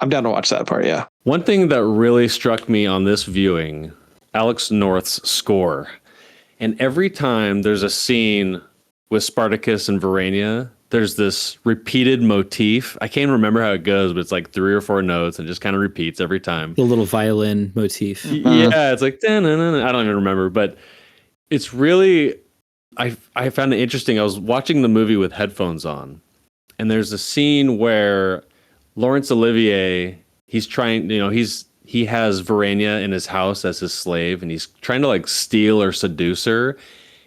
I'm down to watch that part. Yeah. One thing that really struck me on this viewing, Alex North's score. And every time there's a scene with Spartacus and Verania, there's this repeated motif. I can't remember how it goes, but it's like 3 or 4 notes and just kind of repeats every time. The little violin motif. Yeah, it's like, da-na-na-na. I don't even remember, but it's really, I found it interesting. I was watching the movie with headphones on, and there's a scene where Laurence Olivier, he's trying, he has Verania in his house as his slave, and he's trying to like steal or seduce her.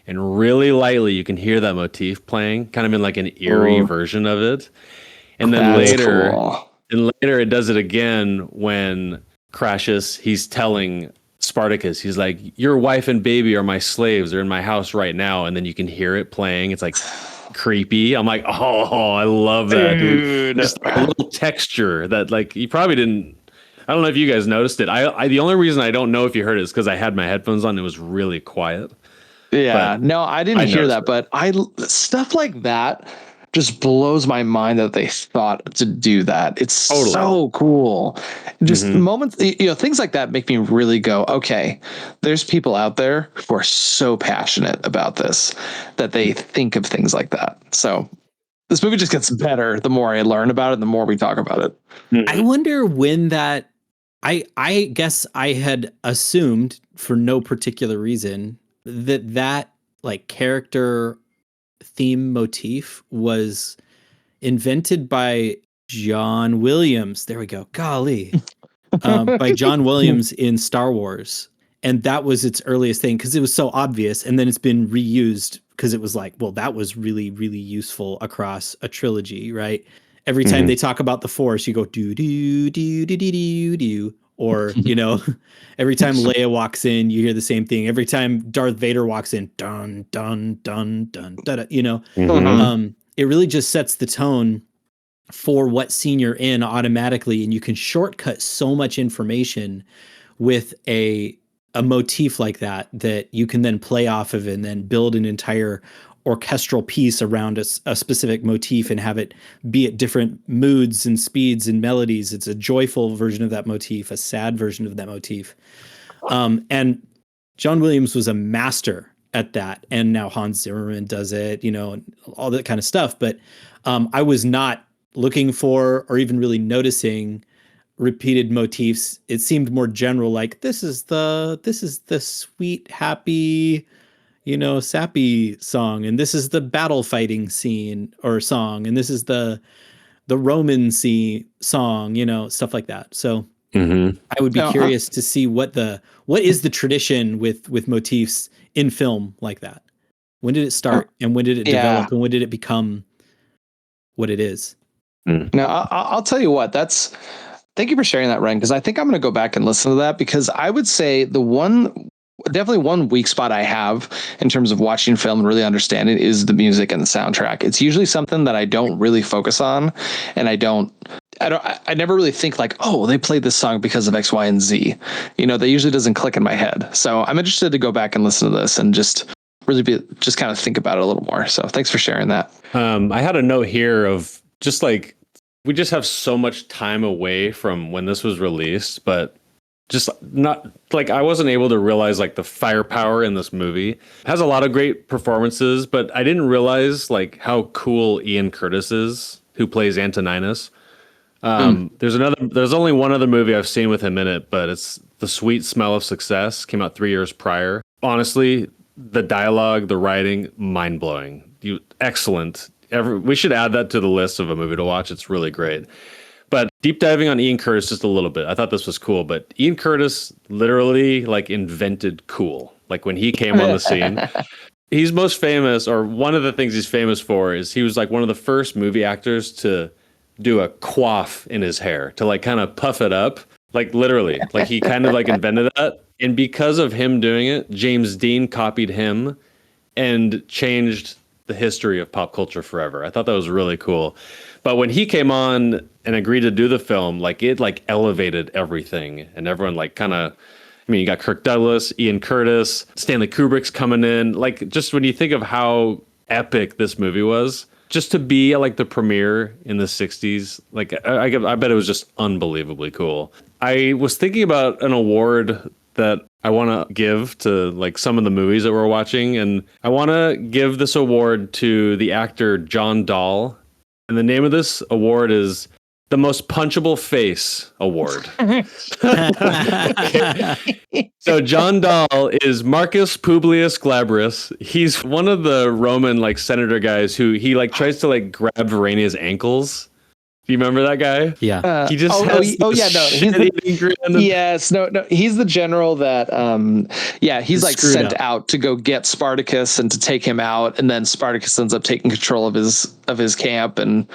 And really lightly, you can hear that motif playing, kind of in like an eerie version of it. And then later it does it again when Crassus, he's telling Spartacus, he's like, "Your wife and baby are my slaves. They're in my house right now." And then you can hear it playing. It's like creepy. I'm like, oh, I love that, dude. Just like a little texture that like you probably didn't. I don't know if you guys noticed it. I the only reason I don't know if you heard it is because I had my headphones on. It was really quiet. Yeah, no, I didn't hear that, but stuff like that just blows my mind that they thought to do that. It's so cool. Just moments, things like that make me really go, okay, there's people out there who are so passionate about this that they think of things like that. So this movie just gets better the more I learn about it, the more we talk about it. I wonder when that I guess I had assumed for no particular reason that like character theme motif was invented by John Williams. There we go. Golly. By John Williams in Star Wars. And that was its earliest thing because it was so obvious. And then it's been reused because it was like, well, that was really, really useful across a trilogy, right? Every time they talk about the Force, you go do do do do do do do. Or, you know, every time Leia walks in, you hear the same thing. Every time Darth Vader walks in, dun dun dun dun dun, you know. It really just sets the tone for what scene you're in automatically, and you can shortcut so much information with a motif like that you can then play off of and then build an entire orchestral piece around a specific motif and have it be at different moods and speeds and melodies. It's a joyful version of that motif, a sad version of that motif. And John Williams was a master at that. And now Hans Zimmerman does it, you know, and all that kind of stuff. But I was not looking for or even really noticing repeated motifs. It seemed more general, like this is the sweet, happy, you know, sappy song, and this is the battle fighting scene or song, and this is the Roman song, you know, stuff like that. So I would be curious to see what is the tradition with motifs in film like that. When did it start, and when did it develop, and when did it become what it is? Now, I'll tell you what. Thank you for sharing that, Ren, because I think I'm going to go back and listen to that, because I would say definitely one weak spot I have in terms of watching film and really understanding is the music and the soundtrack. It's usually something that I don't really focus on, and I never really think like, oh, they played this song because of X, Y, and Z. You know, that usually doesn't click in my head. So I'm interested to go back and listen to this and just really just kind of think about it a little more. So thanks for sharing that. I had a note here of just like, we just have so much time away from when this was released, but just not like, I wasn't able to realize like the firepower in this movie. It has a lot of great performances, but I didn't realize like how cool Ian Curtis is, who plays Antoninus. There's only one other movie I've seen with him in it, but it's The Sweet Smell of Success. Came out 3 years prior. Honestly, the dialogue, the writing, mind blowing. Excellent. We should add that to the list of a movie to watch. It's really great. But deep diving on Ian Curtis just a little bit. I thought this was cool, but Ian Curtis literally like invented cool. Like when he came on the scene, he's most famous, or one of the things he's famous for is he was like one of the first movie actors to do a coif in his hair, to like kind of puff it up. Like literally, like he kind of like invented that. And because of him doing it, James Dean copied him and changed the history of pop culture forever. I thought that was really cool. But when he came on and agreed to do the film, like it like elevated everything, and everyone like kind of, I mean, you got Kirk Douglas, Ian Curtis, Stanley Kubrick's coming in. Like just when you think of how epic this movie was, just to be like the premiere in the 60s, like I bet it was just unbelievably cool. I was thinking about an award that I want to give to like some of the movies that we're watching, and I want to give this award to the actor John Dahl. And the name of this award is the Most Punchable Face Award. So John Dahl is Marcus Publius Glabrus. He's one of the Roman like senator guys who he like tries to like grab Verenia's ankles. Do you remember that guy? Yeah. He just he's the general that he's like sent out to go get Spartacus and to take him out, and then Spartacus ends up taking control of his camp. And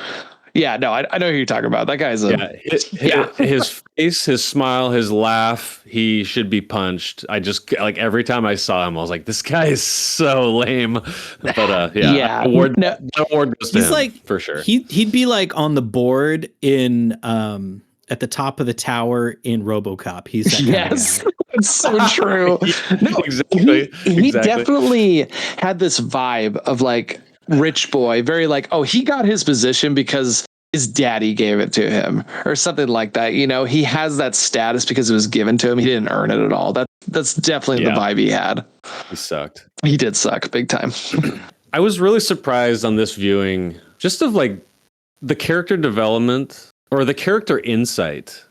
I know who you're talking about. That guy's his face, his smile, his laugh, he should be punched. I just like every time I saw him, I was like, this guy is so lame. But award goes to him, like, for sure. He'd be like on the board in at the top of the tower in RoboCop. He's that yes, it's so true. No, exactly. He definitely had this vibe of like rich boy, very like, oh, he got his position because his daddy gave it to him or something like that. You know, he has that status because it was given to him. He didn't earn it at all. That's definitely the vibe he had. He sucked. He did suck big time. I was really surprised on this viewing just of like the character development or the character insight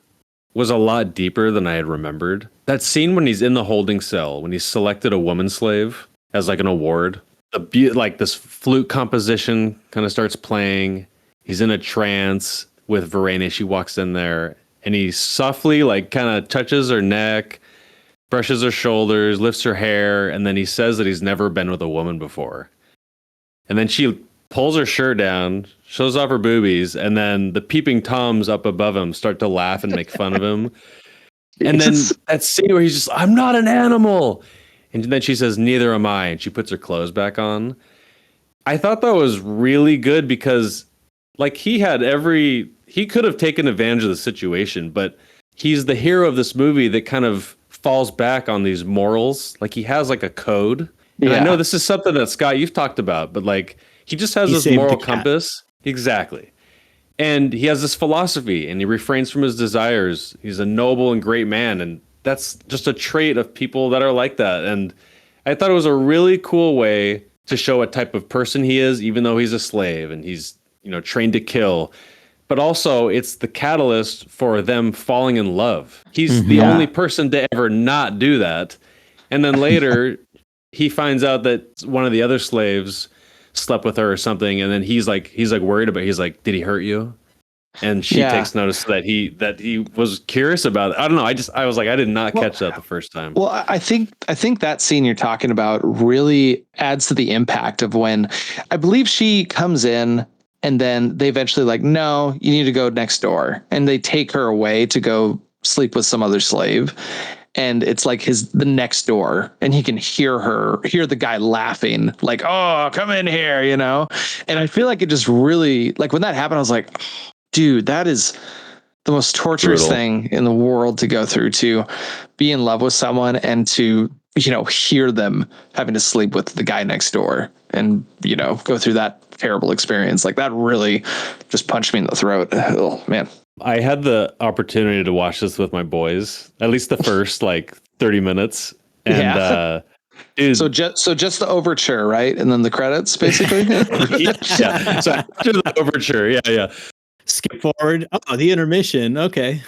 was a lot deeper than I had remembered. That scene when he's in the holding cell, when he's selected a woman slave as like an award, like this flute composition kind of starts playing. He's in a trance with Verena. She walks in there and he softly like kind of touches her neck, brushes her shoulders, lifts her hair, and then he says that he's never been with a woman before. And then she pulls her shirt down, shows off her boobies, and then the peeping toms up above him start to laugh and make fun of him. And then that scene where he's just, I'm not an animal. And then she says, neither am I. And she puts her clothes back on. I thought that was really good because like he could have taken advantage of the situation, but he's the hero of this movie that kind of falls back on these morals. Like he has like a code. And I know this is something that Scott, you've talked about, but like he just has this moral compass. Exactly. And he has this philosophy and he refrains from his desires. He's a noble and great man. And that's just a trait of people that are like that. And I thought it was a really cool way to show what type of person he is, even though he's a slave and he's, trained to kill. But also it's the catalyst for them falling in love. He's the only person to ever not do that. And then later he finds out that one of the other slaves slept with her or something. And then he's worried about it. He's like, did he hurt you? And she takes notice that he was curious about it. I don't know. I was like, I did not catch that the first time. Well, I think that scene you're talking about really adds to the impact of when I believe she comes in and then they eventually like, no, you need to go next door. And they take her away to go sleep with some other slave. And it's like the next door and he can hear the guy laughing like, oh, come in here, And I feel like it just really, like when that happened, I was like, oh, dude, that is the most torturous thing in the world to go through, to be in love with someone and to, hear them having to sleep with the guy next door and, go through that terrible experience. Like that really just punched me in the throat. Oh, man. I had the opportunity to watch this with my boys, at least the first like 30 minutes. And dude, so just the overture, right? And then the credits, basically. yeah. So after the overture, yeah. Skip forward. Oh, the intermission. Okay.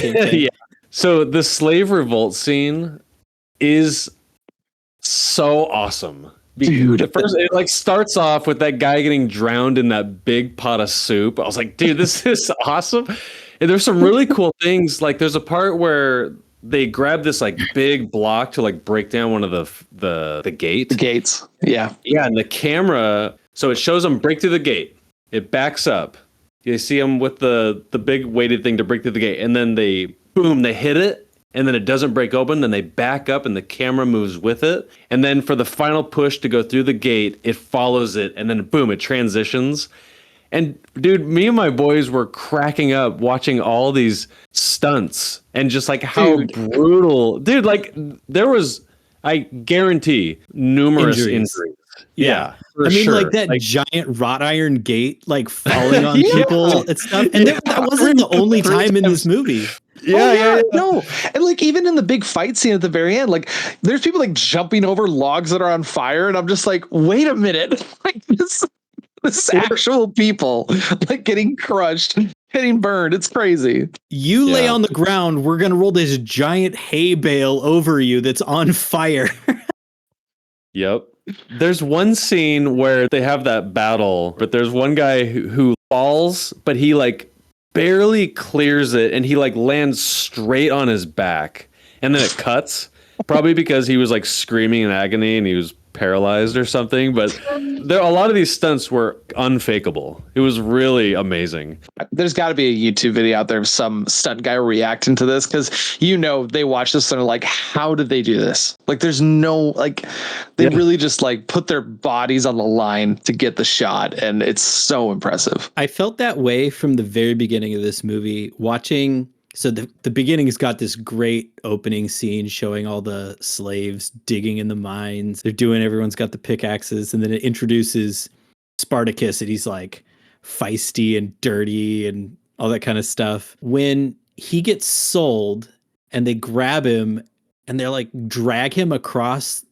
Yeah. So the slave revolt scene is so awesome. Dude, it like starts off with that guy getting drowned in that big pot of soup. I was like, dude, this is awesome. And there's some really cool things. Like there's a part where they grab this like big block to like break down one of the gate. The gates. Yeah. Yeah. And the camera, so it shows them break through the gate. It backs up. You see them with the big weighted thing to break through the gate. And then they hit it. And then it doesn't break open. Then they back up and the camera moves with it. And then for the final push to go through the gate, it follows it. And then boom, it transitions. And dude, me and my boys were cracking up watching all these stunts and just like how brutal. Dude, like there was, I guarantee, numerous injuries. Yeah. I mean, like that giant wrought iron gate, like falling on people and stuff. And that wasn't the only time in this movie. Yeah. No. And like even in the big fight scene at the very end, like there's people like jumping over logs that are on fire. And I'm just like, wait a minute. Like this is actual people like getting crushed, getting burned. It's crazy. You lay on the ground. We're going to roll this giant hay bale over you that's on fire. Yep. There's one scene where they have that battle, but there's one guy who falls, but he like barely clears it and he like lands straight on his back and then it cuts, probably because he was like screaming in agony and he was paralyzed or something. But a lot of these stunts were unfakeable. It was really amazing. There's got to be a YouTube video out there of some stunt guy reacting to this, because they watch this and are like, how did they do this? Like there's no, like they really just like put their bodies on the line to get the shot, and it's so impressive. I felt that way from the very beginning of this movie, watching. So the beginning's got this great opening scene showing all the slaves digging in the mines. Everyone's got the pickaxes, and then it introduces Spartacus, and he's like feisty and dirty and all that kind of stuff. When he gets sold and they grab him and they're like drag him across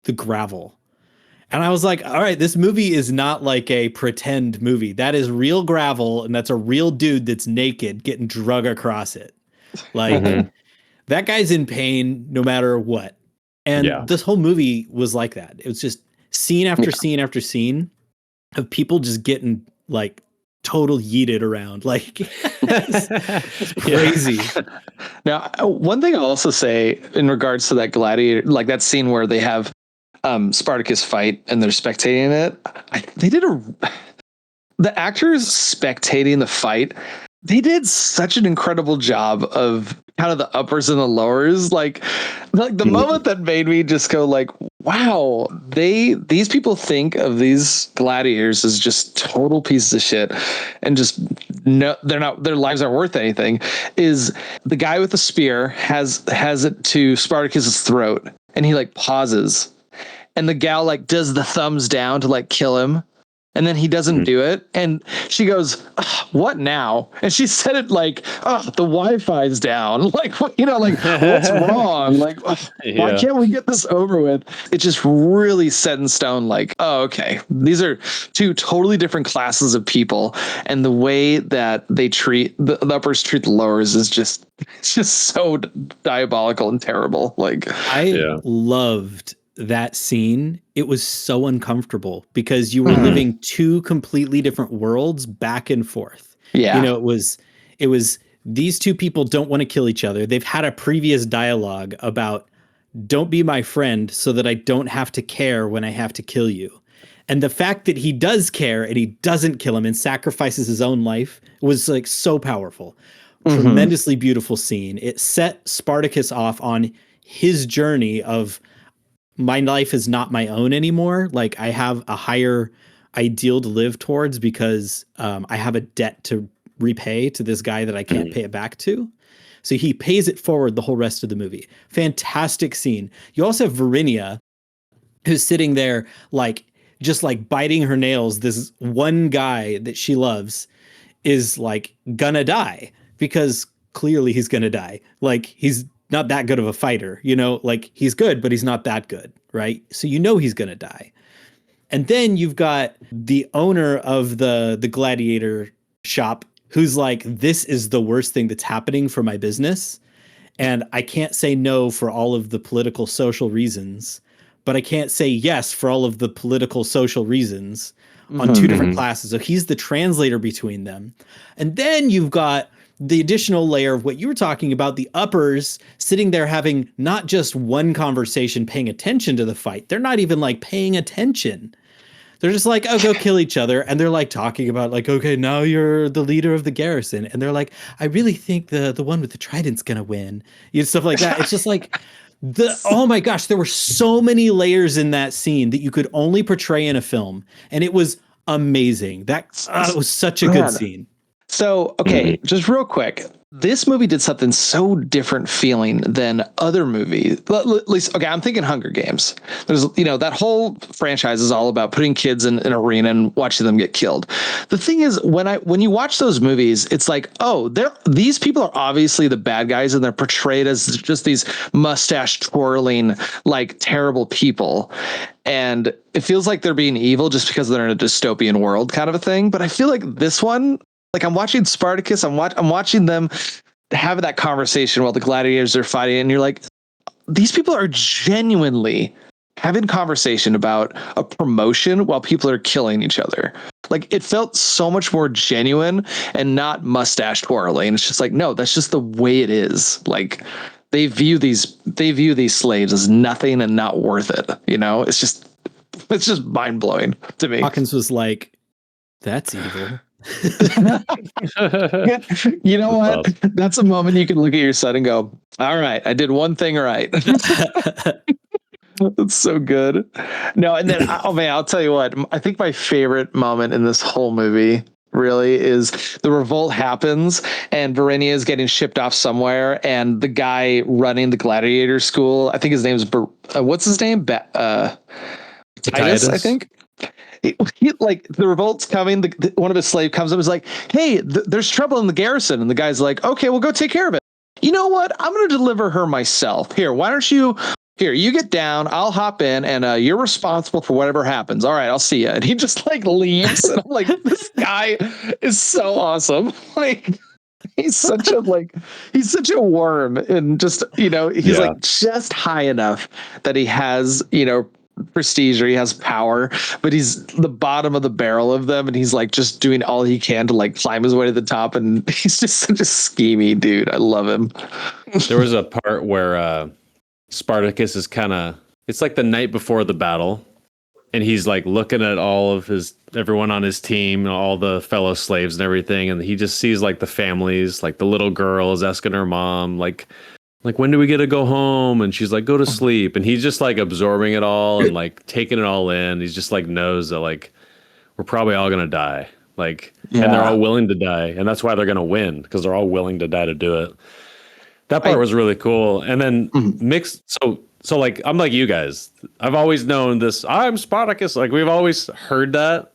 the gravel. And I was like, all right, this movie is not like a pretend movie. That is real gravel, and that's a real dude that's naked getting drug across it. Like that guy's in pain no matter what. And this whole movie was like that. It was just scene after scene after scene of people just getting like total yeeted around. Like it's crazy. Now, one thing I'll also say in regards to that gladiator, like that scene where they have Spartacus fight and they're spectating it. The actors spectating the fight, they did such an incredible job of kind of the uppers and the lowers. Like the moment that made me just go like, wow, these people think of these gladiators as just total pieces of shit and just no, they're not, their lives aren't worth anything, is the guy with the spear has it to Spartacus's throat and he like pauses and the gal like does the thumbs down to like kill him. And then he doesn't do it. And she goes, what now? And she said it like, oh, the Wi-Fi's down. Like, you know, like what's wrong? Like, why can't we get this over with? It just really set in stone. Like, oh, okay. These are two totally different classes of people. And the way that they treat the uppers treat the lowers is just, it's just so diabolical and terrible. Like I loved that scene. It was so uncomfortable because you were living two completely different worlds back and forth. Yeah. You know, it was these two people don't want to kill each other. They've had a previous dialogue about don't be my friend so that I don't have to care when I have to kill you. And the fact that he does care and he doesn't kill him and sacrifices his own life was like so powerful. Tremendously beautiful scene. It set Spartacus off on his journey of my life is not my own anymore. Like I have a higher ideal to live towards because I have a debt to repay to this guy that I can't pay it back to. So he pays it forward the whole rest of the movie. Fantastic scene. You also have Varinia, who's sitting there like just like biting her nails. This one guy that she loves is like gonna die because clearly he's gonna die. Like he's not that good of a fighter, you know, like he's good, but he's not that good, right? So you know he's going to die. And then you've got the owner of the gladiator shop who's like, this is the worst thing that's happening for my business. And I can't say no for all of the political social reasons, but I can't say yes for all of the political social reasons on two different classes. So he's the translator between them. And then you've got the additional layer of what you were talking about, the uppers sitting there having not just one conversation, paying attention to the fight. They're not even like paying attention. They're just like, oh, go kill each other. And they're like talking about like, okay, now you're the leader of the garrison. And they're like, I really think the one with the trident's going to win. You know, stuff like that. It's just like oh my gosh, there were so many layers in that scene that you could only portray in a film. And it was amazing. That was such a good scene. So, okay, just real quick. This movie did something so different feeling than other movies. At least, okay, I'm thinking Hunger Games. There's, you know, that whole franchise is all about putting kids in an arena and watching them get killed. The thing is, when you watch those movies, it's like, oh, these people are obviously the bad guys and they're portrayed as just these mustache twirling, like terrible people. And it feels like they're being evil just because they're in a dystopian world kind of a thing. But I feel like this one, like I'm watching Spartacus, I'm watching them have that conversation while the gladiators are fighting, and you're like, these people are genuinely having conversation about a promotion while people are killing each other. Like it felt so much more genuine and not mustache twirling. It's just like, no, that's just the way it is. Like they view these slaves as nothing and not worth it. You know, it's just mind blowing to me. Hawkins was like, that's evil. You know what? That's a moment you can look at your son and go, all right, I did one thing right. That's so good. No, and then, oh man, I'll tell you what, I think my favorite moment in this whole movie really is the revolt happens and Varinia is getting shipped off somewhere, and the guy running the gladiator school, I think his name is, what's his name? Titus, I think. Like the revolt's coming, one of his slave comes up and is like, hey, there's trouble in the garrison, and the guy's like, okay, we'll go take care of it. You know what, I'm gonna deliver her myself. Why don't you get down, I'll hop in, and you're responsible for whatever happens. All right, I'll see you. And he just like leaves, and I'm like, this guy is so awesome. Like He's such a worm, and just, he's like just high enough that he has, prestige, or he has power, but he's the bottom of the barrel of them, and he's like just doing all he can to like climb his way to the top, and he's just such a schemy dude. I love him. There was a part where Spartacus is it's like the night before the battle, and he's like looking at all of everyone on his team, all the fellow slaves and everything, and he just sees like the families, like the little girl is asking her mom, like when do we get to go home? And she's like, go to sleep. And he's just like absorbing it all and like taking it all in. He's just like knows that like we're probably all gonna die. Like, and they're all willing to die, and that's why they're gonna win, because they're all willing to die to do it. That part was really cool. And then mixed, so like I'm like you guys. I've always known this. I'm Spartacus. Like we've always heard that,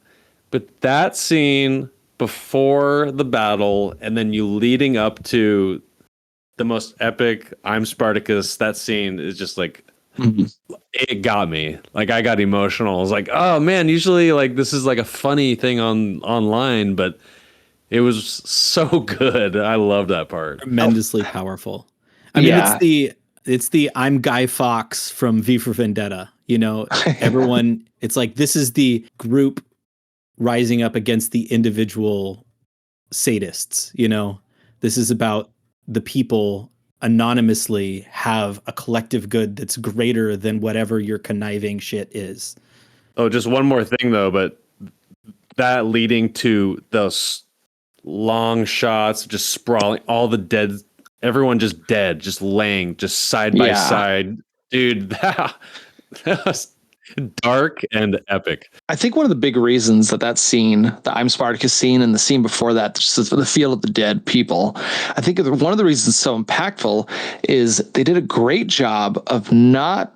but that scene before the battle, and then you leading up to the most epic I'm Spartacus, that scene is just like it got me. Like I got emotional. I was like, oh man, usually like this is like a funny thing online, but it was so good. I love that part. Tremendously powerful. I mean, it's the I'm Guy Fawkes from V for Vendetta. Everyone, it's like this is the group rising up against the individual sadists. This is about the people anonymously have a collective good that's greater than whatever your conniving shit is. Oh, just one more thing though, but that leading to those long shots, just sprawling, all the dead, everyone just dead, just laying, just side by side. Dude, that was dark and epic. I think one of the big reasons that scene, the I'm Spartacus scene, and the scene before that, just the Field of the Dead people, I think one of the reasons it's so impactful is they did a great job of not,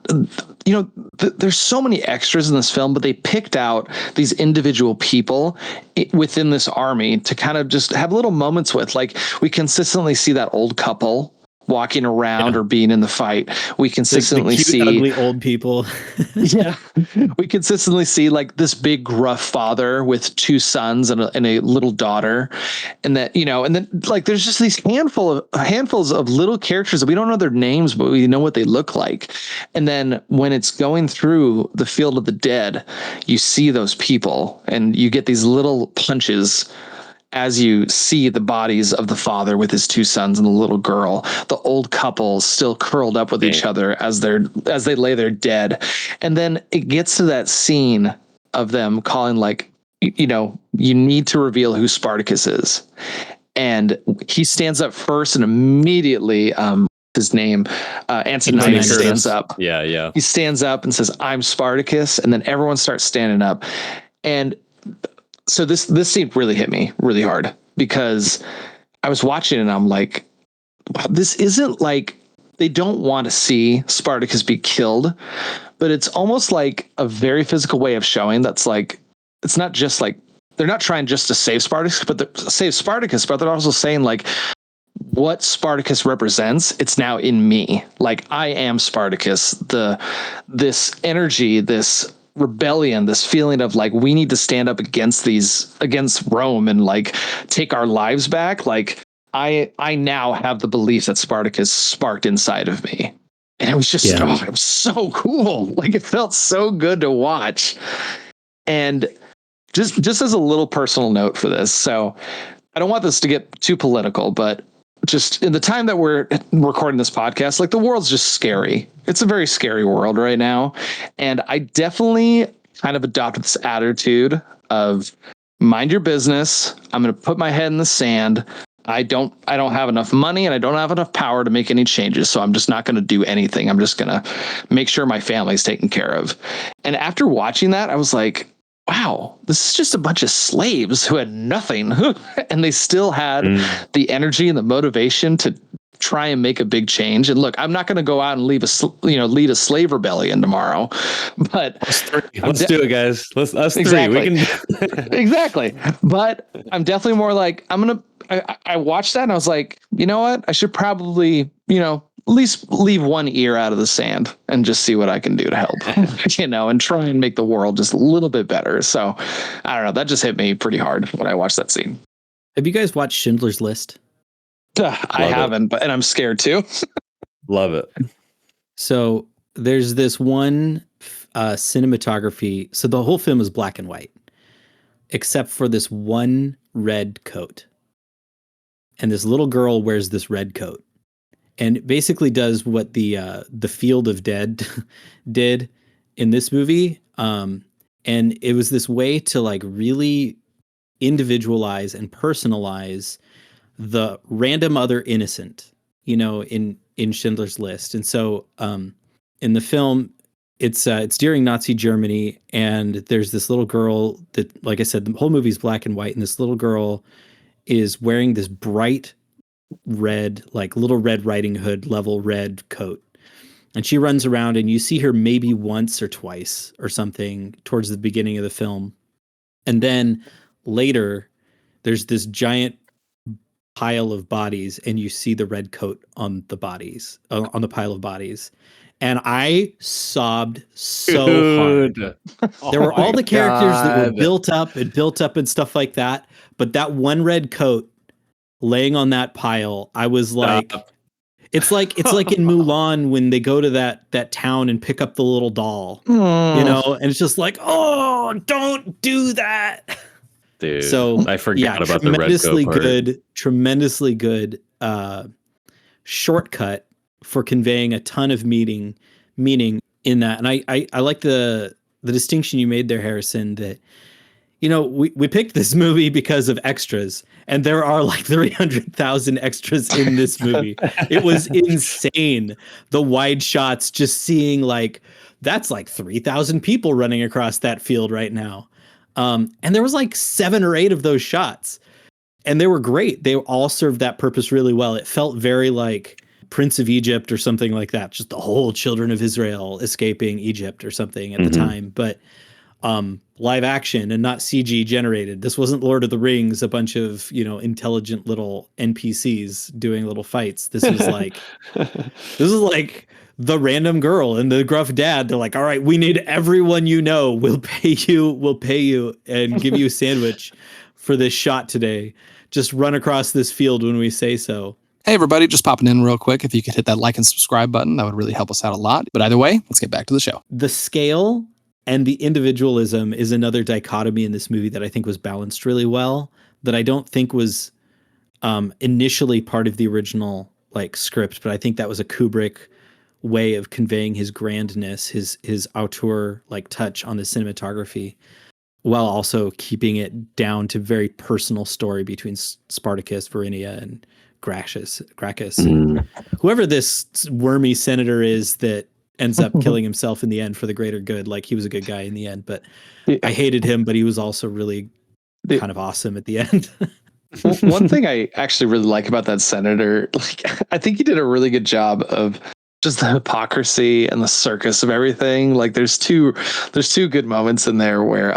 there's so many extras in this film, but they picked out these individual people within this army to kind of just have little moments with. Like we consistently see that old couple walking around or being in the fight. We consistently the cute, see ugly old people. We consistently see like this big gruff father with two sons and a little daughter, and that and then like there's just these handfuls of little characters that we don't know their names, but we know what they look like. And then when it's going through the Field of the Dead, you see those people, and you get these little punches as you see the bodies of the father with his two sons and the little girl, the old couple still curled up with each other as they lay there dead. And then it gets to that scene of them calling like, you need to reveal who Spartacus is. And he stands up first, and immediately his name, Antoninus, stands up. Yeah. He stands up and says, I'm Spartacus. And then everyone starts standing up. And so this scene really hit me really hard, because I was watching it and I'm like, wow, this isn't like they don't want to see Spartacus be killed, but it's almost like a very physical way of showing that's like, it's not just like, they're not trying just to save Spartacus, but they're also saying like what Spartacus represents, it's now in me. Like I am Spartacus, this energy, this rebellion, this feeling of like we need to stand up against Rome and like take our lives back. Like I now have the belief that Spartacus sparked inside of me, and it was just it was so cool. Like it felt so good to watch. And just as a little personal note for this, so I don't want this to get too political, but just in the time that we're recording this podcast, like the world's just scary. It's a very scary world right now. And I definitely kind of adopted this attitude of mind your business. I'm going to put my head in the sand. I don't have enough money and I don't have enough power to make any changes. So I'm just not going to do anything. I'm just going to make sure my family's taken care of. And after watching that, I was like, wow, this is just a bunch of slaves who had nothing, and they still had the energy and the motivation to try and make a big change. And look, I'm not going to go out and lead a slave rebellion tomorrow, but let's do it, guys. Us exactly. Three. We can exactly. But I'm definitely more like I watched that and I was like, you know what? I should probably, at least leave one ear out of the sand and just see what I can do to help, and try and make the world just a little bit better. So I don't know. That just hit me pretty hard when I watched that scene. Have you guys watched Schindler's List? I haven't, and I'm scared too. Love it. So there's this one cinematography. So the whole film is black and white, except for this one red coat. And this little girl wears this red coat, and it basically does what the Field of Dead did in this movie. And it was this way to like really individualize and personalize the random other innocent, in Schindler's List. And so in the film, it's during Nazi Germany, and there's this little girl that, like I said, the whole movie is black and white, and this little girl is wearing this bright red, like Little Red Riding Hood level red coat. And she runs around, and you see her maybe once or twice or something towards the beginning of the film. And then later, there's this giant pile of bodies, and you see the red coat on the bodies, on the pile of bodies. And I sobbed so hard. There were all the characters that were built up and stuff like that. But that one red coat laying on that pile, I was like, it's like in Mulan when they go to that town and pick up the little doll, and it's just like, oh, don't do that. Dude, so I forgot about the red coat part. Tremendously good shortcut for conveying a ton of meaning in that. And I like the distinction you made there, Harrison, that, we picked this movie because of extras, and there are like 300,000 extras in this movie. It was insane. The wide shots, just seeing like, that's like 3,000 people running across that field right now. And there was like 7 or 8 of those shots, and they were great. They all served that purpose really well. It felt very like Prince of Egypt or something like that. Just the whole children of Israel escaping Egypt or something at the time. But live action and not CG generated. This wasn't Lord of the Rings, a bunch of, intelligent little NPCs doing little fights. This was like, the random girl and the gruff dad. They're like, all right, we need everyone, we'll pay you and give you a sandwich for this shot today. Just run across this field when we say so. Hey, everybody, just popping in real quick. If you could hit that like and subscribe button, that would really help us out a lot. But either way, let's get back to the show. The scale and the individualism is another dichotomy in this movie that I think was balanced really well, that I don't think was initially part of the original script, but I think that was a Kubrick way of conveying his grandness, his auteur touch on the cinematography, while also keeping it down to very personal story between Spartacus, Verinia, and Gracchus. And whoever this wormy senator is that ends up killing himself in the end for the greater good. Like, he was a good guy in the end, but I hated him, but he was also really kind of awesome at the end. One thing I actually really like about that senator, I think he did a really good job of just the hypocrisy and the circus of everything. Like, there's two good moments in there where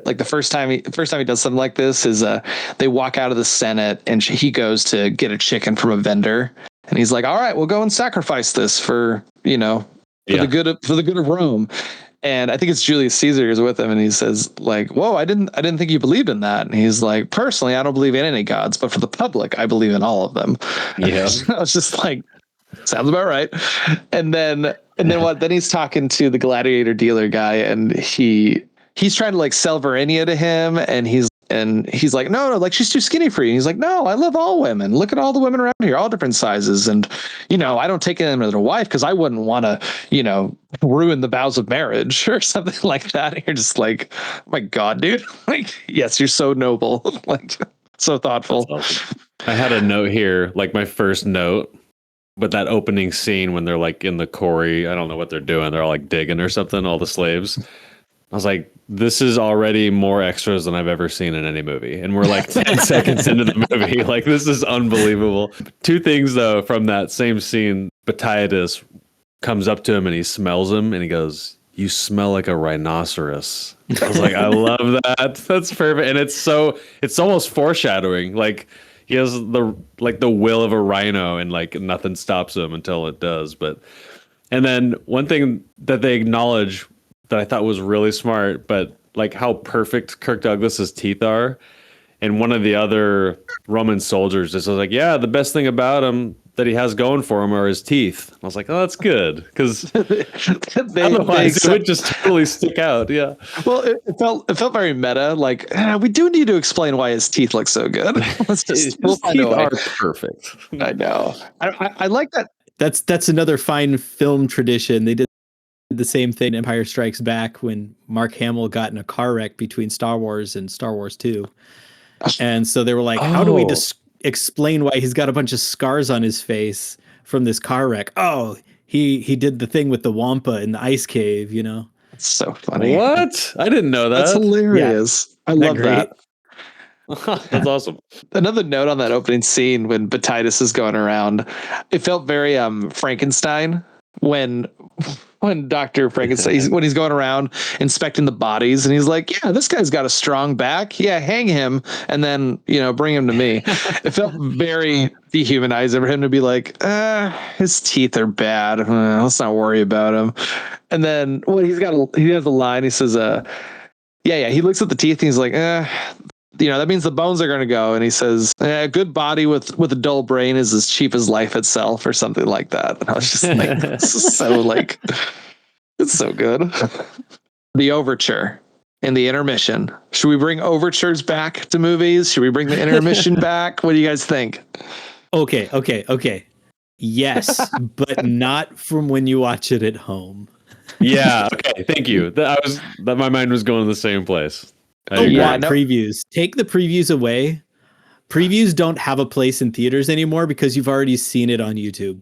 the first time he does something like this is they walk out of the Senate, and he goes to get a chicken from a vendor, and he's like, all right, we'll go and sacrifice this for the good of Rome. And I think it's Julius Caesar is with him, and he says whoa, I didn't think you believed in that. And he's like, personally, I don't believe in any gods, but for the public, I believe in all of them. Yeah. I was just like, sounds about right. And then he's talking to the gladiator dealer guy, and he's trying to sell Verinia to him, and he's like, no, she's too skinny for you. And he's like, no, I love all women. Look at all the women around here, all different sizes. And, I don't take them as a wife because I wouldn't want to, ruin the vows of marriage or something like that. And you're just like, oh my God, dude. Yes, you're so noble. So thoughtful. Awesome. I had a note here, my first note, but that opening scene when they're in the quarry, I don't know what they're doing. They're all digging or something, all the slaves. I was like, this is already more extras than I've ever seen in any movie. And we're 10 seconds into the movie. This is unbelievable. 2 things, though, from that same scene. Batiatus comes up to him and he smells him and he goes, you smell like a rhinoceros. I was like, I love that. That's perfect. And it's almost foreshadowing. He has the will of a rhino, and nothing stops him until it does. And then one thing that they acknowledge that I thought was really smart, but how perfect Kirk Douglas's teeth are, and one of the other Roman soldiers just was like, yeah, the best thing about him that he has going for him are his teeth. I was like, oh, that's good, because otherwise it would just totally stick out. Yeah. Well, it felt very meta. Like, we do need to explain why his teeth look so good. Let's just His teeth are perfect. I know. I like that. That's another fine film tradition. They did the same thing in Empire Strikes Back when Mark Hamill got in a car wreck between Star Wars and Star Wars 2. And so they were like, how do we explain why he's got a bunch of scars on his face from this car wreck? Oh, he did the thing with the Wampa in the ice cave, you know? It's so funny. What? I didn't know that. That's hilarious. Yeah. I love that. That's awesome. Another note on that opening scene when Batitus is going around, it felt very Frankenstein when Dr. Frankenstein, when he's going around inspecting the bodies, and he's like, yeah, this guy's got a strong back. Yeah, hang him and then, bring him to me. It felt very dehumanizing for him to be like, his teeth are bad. Let's not worry about him. And then he has a line. He says, he looks at the teeth and he's like, that means the bones are going to go. And he says, a good body with a dull brain is as cheap as life itself, or something like that. And I was just like, this is so like, it's so good. The overture and the intermission. Should we bring overtures back to movies? Should we bring the intermission back? What do you guys think? Okay. Yes, but not from when you watch it at home. Yeah. Okay. Thank you. My mind was going to the same place. Previews. Take the previews away. Previews don't have a place in theaters anymore because you've already seen it on YouTube.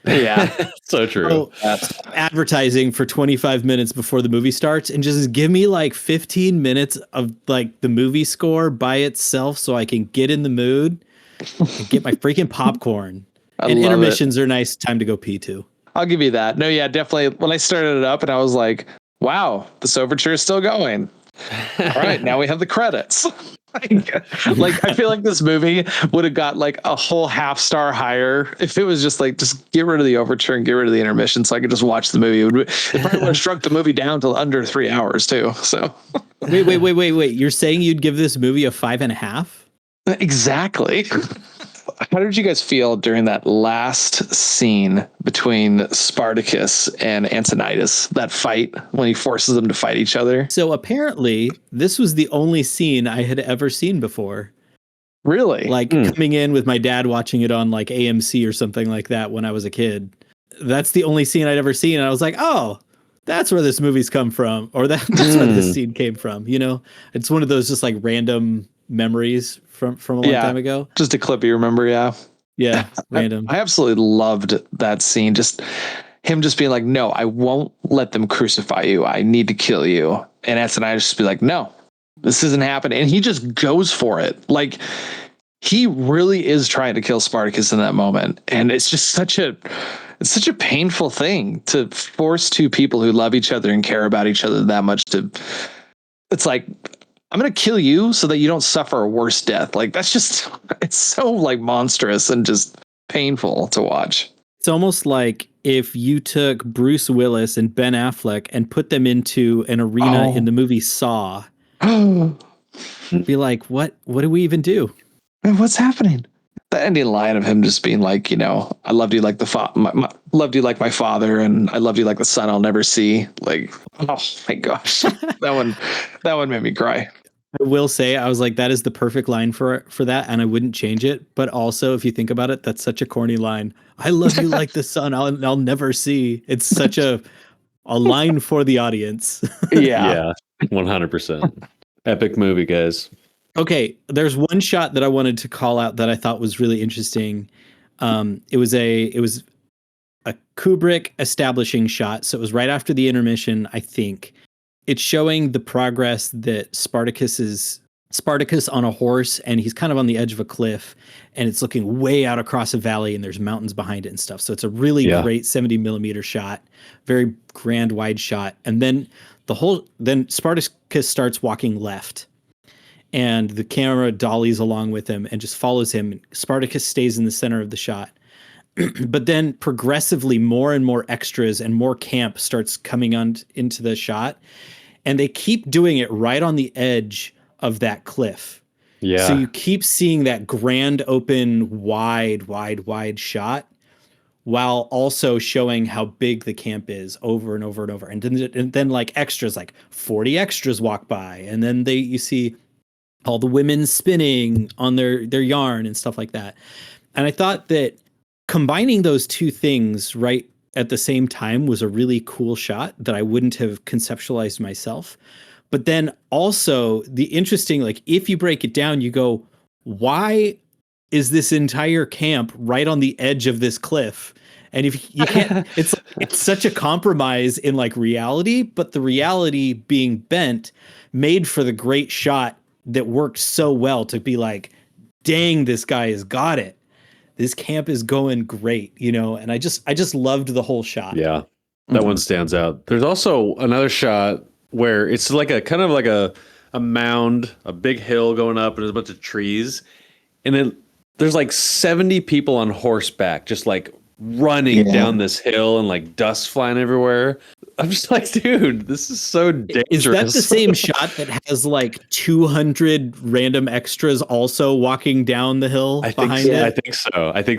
Yeah, so true. So, advertising for 25 minutes before the movie starts, and just give me like 15 minutes of like the movie score by itself so I can get in the mood and get my freaking popcorn. And intermissions are a nice time to go pee too. I'll give you that. No, yeah, definitely. When I started it up and I was like, wow, this overture is still going. All right, now we have the credits. Like, I feel like this movie would have got like a whole half-star higher if it was just get rid of the overture and get rid of the intermission so I could just watch the movie. It probably would have shrunk the movie down to under 3 hours too. So wait. You're saying you'd give this movie a 5.5? Exactly. How did you guys feel during that last scene between Spartacus and Antonidas, that fight when he forces them to fight each other? So apparently this was the only scene I had ever seen before. Really? Like coming in with my dad watching it on like AMC or something like that when I was a kid. That's the only scene I'd ever seen. And I was like, oh, that's where this movie's come from. Or that's where this scene came from. It's one of those just like random memories from a long time ago. Just a clip you remember. Yeah, random. I absolutely loved that scene. Just him just being like, no, I won't let them crucify you. I need to kill you. And Antonidas just be like, no, this isn't happening. And he just goes for it. Like, he really is trying to kill Spartacus in that moment. And it's just such a painful thing to force two people who love each other and care about each other that much to, it's like, I'm going to kill you so that you don't suffer a worse death. Like, that's just, it's so like monstrous and just painful to watch. It's almost like if you took Bruce Willis and Ben Affleck and put them into an arena in the movie Saw. Be like, what do we even do? Man, what's happening? The ending line of him just being like, I loved you like loved you like my father, and I loved you like the son I'll never see. Like, oh my gosh, that one made me cry. I will say, I was like, that is the perfect line for that, and I wouldn't change it. But also, if you think about it, that's such a corny line. I love you like the son I'll never see. It's such a line for the audience. Yeah, 100%. Epic movie, guys. Okay, there's one shot that I wanted to call out that I thought was really interesting. It was a Kubrick establishing shot, so it was right after the intermission, I think. It's showing the progress that Spartacus on a horse, and he's kind of on the edge of a cliff, and it's looking way out across a valley, and there's mountains behind it and stuff. So it's a really great 70 millimeter shot, very grand wide shot. And then then Spartacus starts walking left, and the camera dollies along with him and just follows him. Spartacus stays in the center of the shot. But then progressively more and more extras and more camp starts coming on into the shot. And they keep doing it right on the edge of that cliff. Yeah. So you keep seeing that grand open, wide shot while also showing how big the camp is over and over and over. And then like extras, like 40 extras walk by. And then you see all the women spinning on their yarn and stuff like that. And I thought that combining those two things right at the same time was a really cool shot that I wouldn't have conceptualized myself. But then also the interesting, like if you break it down, you go, why is this entire camp right on the edge of this cliff? And if you can't, it's such a compromise in like reality, but the reality being bent made for the great shot that worked so well to be like, dang, this guy has got it. This camp is going great, you know? And I just loved the whole shot. Yeah. That one stands out. There's also another shot where it's like a kind of like a mound, a big hill going up, and there's a bunch of trees. And then there's like 70 people on horseback, just like running down this hill and like dust flying everywhere. I'm just like, dude, this is so dangerous. Is that the same shot that has like 200 random extras also walking down the hill behind it? I think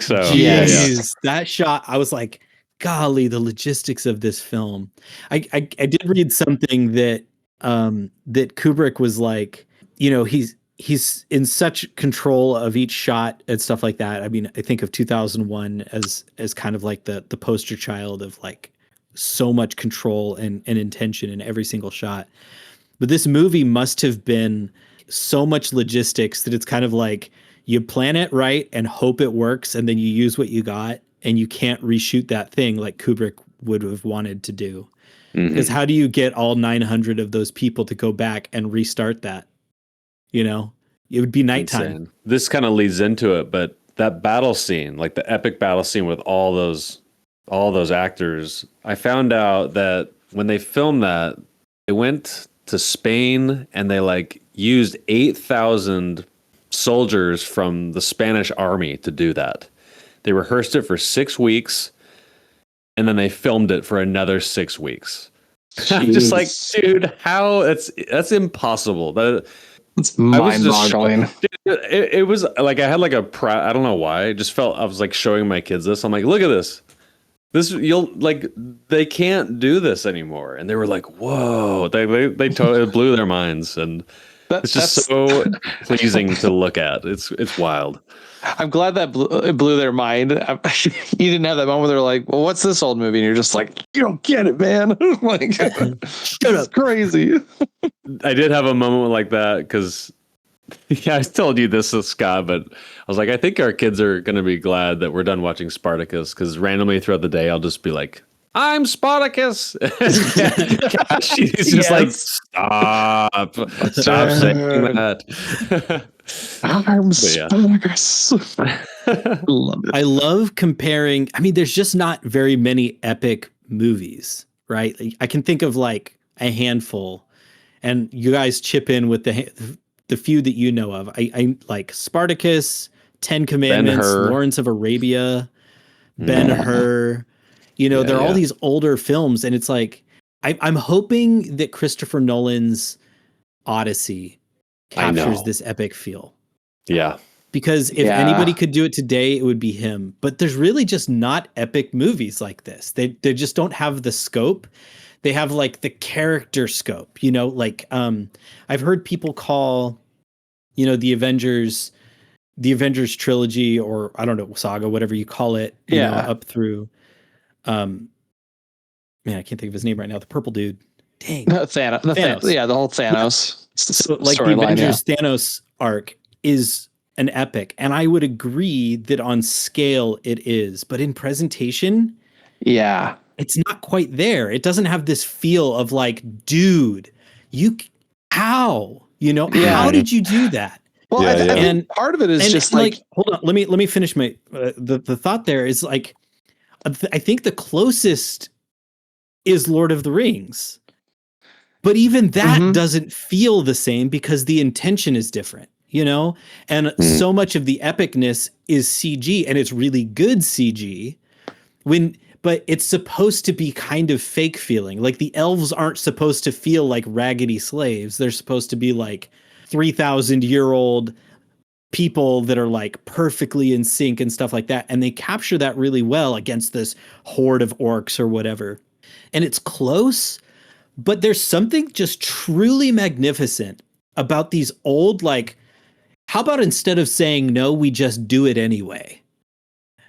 so. Jeez, that shot, I was like, golly, the logistics of this film. I did read something that that Kubrick was like, you know, he's in such control of each shot and stuff like that. I mean, I think of 2001 as kind of like the poster child of like so much control and intention in every single shot. But this movie must have been so much logistics that it's kind of like you plan it right and hope it works, and then you use what you got, and you can't reshoot that thing like Kubrick would have wanted to do. Because how do you get all 900 of those people to go back and restart that? You know, it would be nighttime. Insane. This kind of leads into it, but that battle scene, like the epic battle scene with all those actors, I found out that when they filmed that, they went to Spain and they like used 8,000 soldiers from the Spanish army to do that. They rehearsed it for 6 weeks, and then they filmed it for another 6 weeks. I'm just like, dude, how? That's impossible. It's mind-boggling. It was like I had like I don't know why. I just felt I was like showing my kids this. I'm like, look at this. They can't do this anymore. And they were like, whoa. They totally blew their minds, and it's just so pleasing to look at. It's wild. I'm glad that it blew their mind. You didn't have that moment where they're like, well, what's this old movie? And you're just like, you don't get it, man. Like, shut up. Crazy. I did have a moment like that because I told you this, Scott, but I was like, I think our kids are going to be glad that we're done watching Spartacus, because randomly throughout the day, I'll just be like, I'm Spartacus. She's just like, stop saying that. I'm Spartacus. Love it. I love comparing. I mean, there's just not very many epic movies, right? Like, I can think of like a handful, and you guys chip in with the few that you know of. I like Spartacus, 10 Commandments, Lawrence of Arabia, Ben-Hur. You know, there are all these older films, and it's like I'm hoping that Christopher Nolan's Odyssey captures this epic feel. Yeah. Because if anybody could do it today, it would be him. But there's really just not epic movies like this. They just don't have the scope. They have like the character scope, you know, like I've heard people call, you know, the Avengers trilogy, or I don't know, saga, whatever you call it, you know, up through man, I can't think of his name right now. The purple dude. Dang. Thanos. Yeah, the whole Thanos. So like the Avengers Thanos arc is an epic, and I would agree that on scale it is, but in presentation, it's not quite there. It doesn't have this feel of like, dude, how did you do that? Well, I think part of it is just like hold on, let me finish my the thought. There is like, I think the closest is Lord of the Rings, but even that doesn't feel the same because the intention is different, you know? And so much of the epicness is CG, and it's really good CG but it's supposed to be kind of fake feeling. Like the elves aren't supposed to feel like raggedy slaves. They're supposed to be like 3,000-year-old people that are like perfectly in sync and stuff like that. And they capture that really well against this horde of orcs or whatever. And it's close, but there's something just truly magnificent about these old, like, how about instead of saying no, we just do it anyway?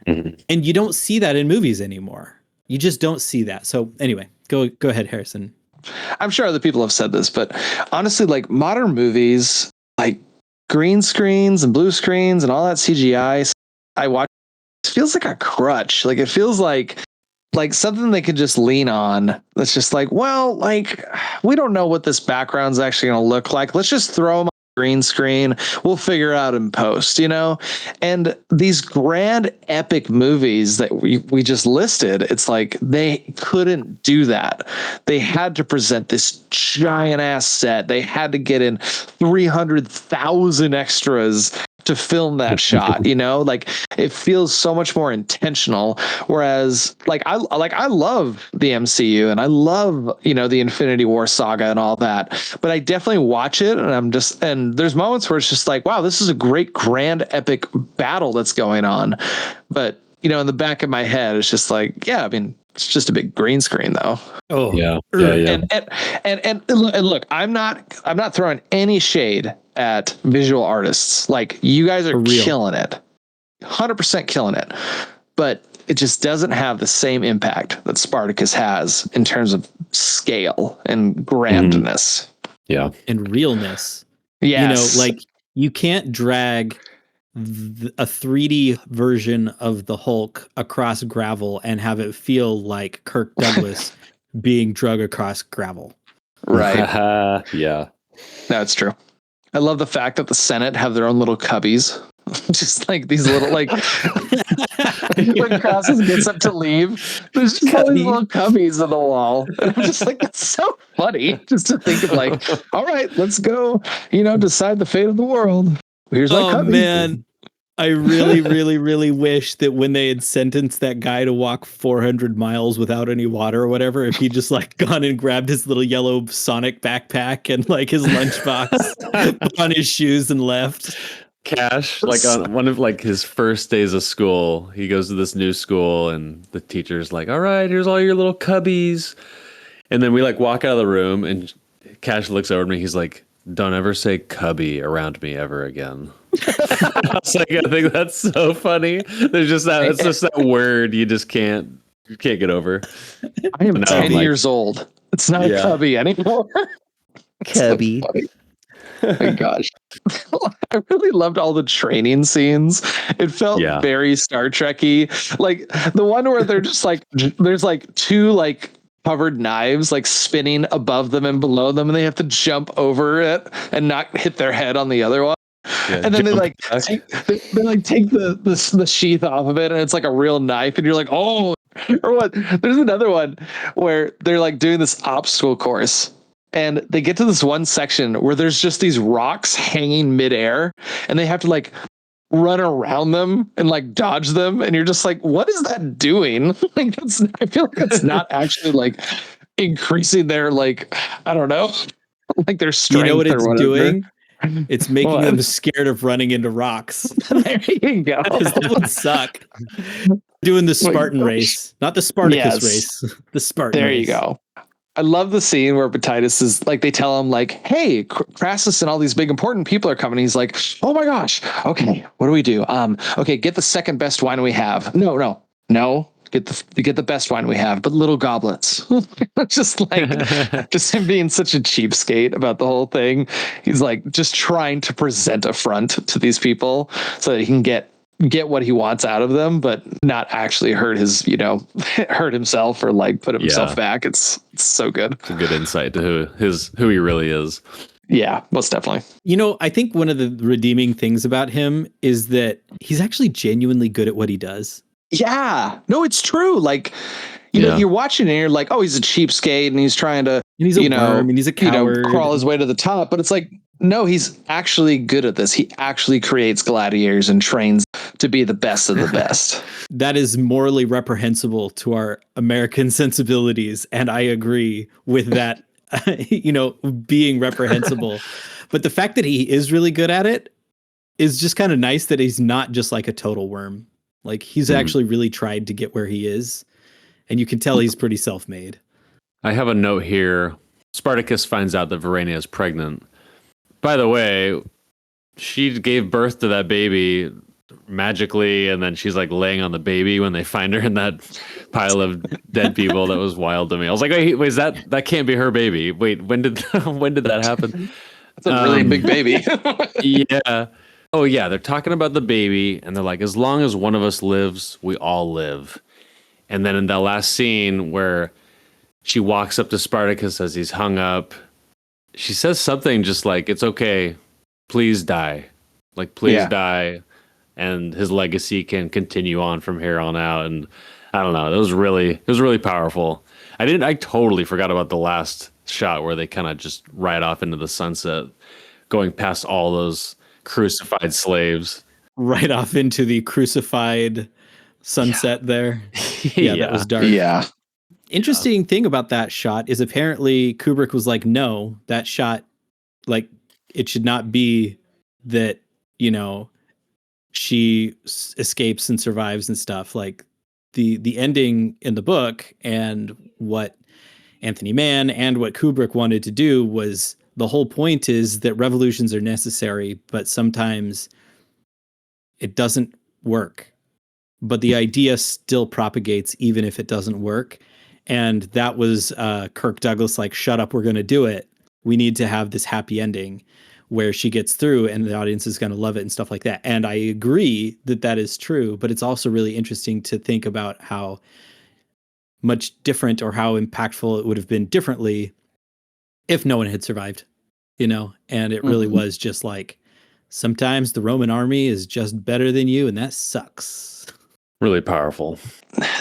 Mhm. And you don't see that in movies anymore. You just don't see that. So anyway, go ahead, Harrison. I'm sure other people have said this, but honestly, like modern movies, like green screens and blue screens and all that CGI I watch, it feels like a crutch. Like it feels like something they could just lean on. That's just like, well, like we don't know what this background's actually going to look like. Let's just throw them on green screen. We'll figure it out in post, you know? And these grand epic movies that we just listed, it's like they couldn't do that. They had to present this giant ass set. They had to get in 300,000 extras to film that shot, you know, like it feels so much more intentional. Whereas I love the MCU and I love, you know, the Infinity War saga and all that, but I definitely watch it and there's moments where it's just like, wow, this is a great grand epic battle that's going on. But, you know, in the back of my head, it's just like, yeah, I mean, it's just a big green screen though. Oh Yeah. And look, I'm not throwing any shade at visual artists. Like you guys are killing it, 100% killing it, but it just doesn't have the same impact that Spartacus has in terms of scale and grandness. Yeah. And realness. Yes. You know, like you can't drag a 3D version of the Hulk across gravel and have it feel like Kirk Douglas being drug across gravel. Right. Yeah. That's true. I love the fact that the Senate have their own little cubbies. Just like these little, like when Crassus gets up to leave, there's just all these little cubbies on the wall. And I'm just like, that's so funny just to think of like, all right, let's go, you know, decide the fate of the world. Here's my cubby. Man. I really, really, really wish that when they had sentenced that guy to walk 400 miles without any water or whatever, if he just like gone and grabbed his little yellow Sonic backpack and like his lunchbox, put on his shoes and left. Cash, like on one of like his first days of school, he goes to this new school and the teacher's like, all right, here's all your little cubbies. And then we like walk out of the room and Cash looks over at me. He's like, don't ever say cubby around me ever again. I was like, I think that's so funny. There's just that, it's just that word you can't get over. I am 10 years old. It's not cubby anymore. Cubby. Oh my gosh. I really loved all the training scenes. It felt very Star Trek-y. Like the one where they're just like, there's like two like covered knives like spinning above them and below them, and they have to jump over it and not hit their head on the other one. Yeah, and then they take the sheath off of it, and it's like a real knife, and you're like, oh, or what? There's another one where they're like doing this obstacle course, and they get to this one section where there's just these rocks hanging midair, and they have to like run around them and like dodge them, and you're just like, what is that doing? Like, I feel like it's not actually like increasing their like, I don't know, like their strength. You know what it's doing? It's making them What? scared of running into rocks. There you go. That would suck. Doing the Spartan race, not the Spartacus race. The Spartan There race. you go. I love the scene where Titus is like, they tell him like, hey, Crassus and all these big important people are coming. He's like, oh my gosh. Okay. What do we do? Okay. Get the second best wine we have. No. Get the best wine we have, but little goblets. Just like, just him being such a cheapskate about the whole thing. He's like just trying to present a front to these people so that he can get what he wants out of them, but not actually hurt his, you know, hurt himself or like put himself back. It's so good. It's a good insight to who he really is. Yeah, most definitely. You know, I think one of the redeeming things about him is that he's actually genuinely good at what he does. Yeah, no, it's true. Like, you know, you're watching and you're like, oh, he's a cheapskate and he's trying to, and he's a worm, and he's a coward, crawl his way to the top. But it's like, no, he's actually good at this. He actually creates gladiators and trains to be the best of the best. That is morally reprehensible to our American sensibilities, and I agree with that. You know, being reprehensible, but the fact that he is really good at it is just kind of nice that he's not just like a total worm. Like he's actually really tried to get where he is, and you can tell he's pretty self-made. I have a note here. Spartacus finds out that Verenia is pregnant. By the way, she gave birth to that baby magically, and then she's like laying on the baby when they find her in that pile of dead people. That was wild to me. I was like, wait, is that can't be her baby? Wait, when did that happen? That's a really big baby. Yeah. Oh yeah, they're talking about the baby, and they're like, as long as one of us lives, we all live. And then in that last scene where she walks up to Spartacus as he's hung up, she says something just like, "It's okay, please die, like please die, and his legacy can continue on from here on out." And I don't know, it was really powerful. I totally forgot about the last shot where they kind of just ride off into the sunset, going past all those crucified slaves. Right off into the crucified sunset there. Yeah, that was dark. Yeah. Interesting thing about that shot is apparently Kubrick was like, no, that shot, like, it should not be that, you know, she escapes and survives and stuff. Like the ending in the book and what Anthony Mann and what Kubrick wanted to do was, the whole point is that revolutions are necessary, but sometimes it doesn't work. But the idea still propagates even if it doesn't work. And that was Kirk Douglas like, shut up, we're going to do it. We need to have this happy ending where she gets through and the audience is going to love it and stuff like that. And I agree that that is true, but it's also really interesting to think about how much different or how impactful it would have been differently if no one had survived, you know? And it really was just like, sometimes the Roman army is just better than you, and that sucks. Really powerful.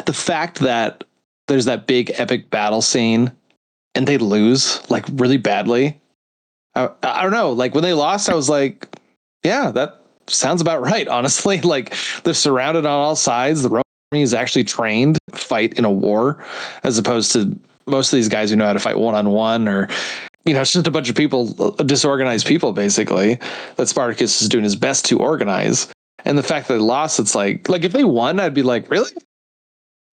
The fact that there's that big epic battle scene and they lose like really badly. I don't know. Like when they lost, I was like, yeah, that sounds about right. Honestly, like they're surrounded on all sides. The Roman army is actually trained to fight in a war as opposed to most of these guys who know how to fight one-on-one, or, you know, it's just a bunch of people, disorganized people, basically, that Spartacus is doing his best to organize. And the fact that they lost, it's like if they won, I'd be like, really?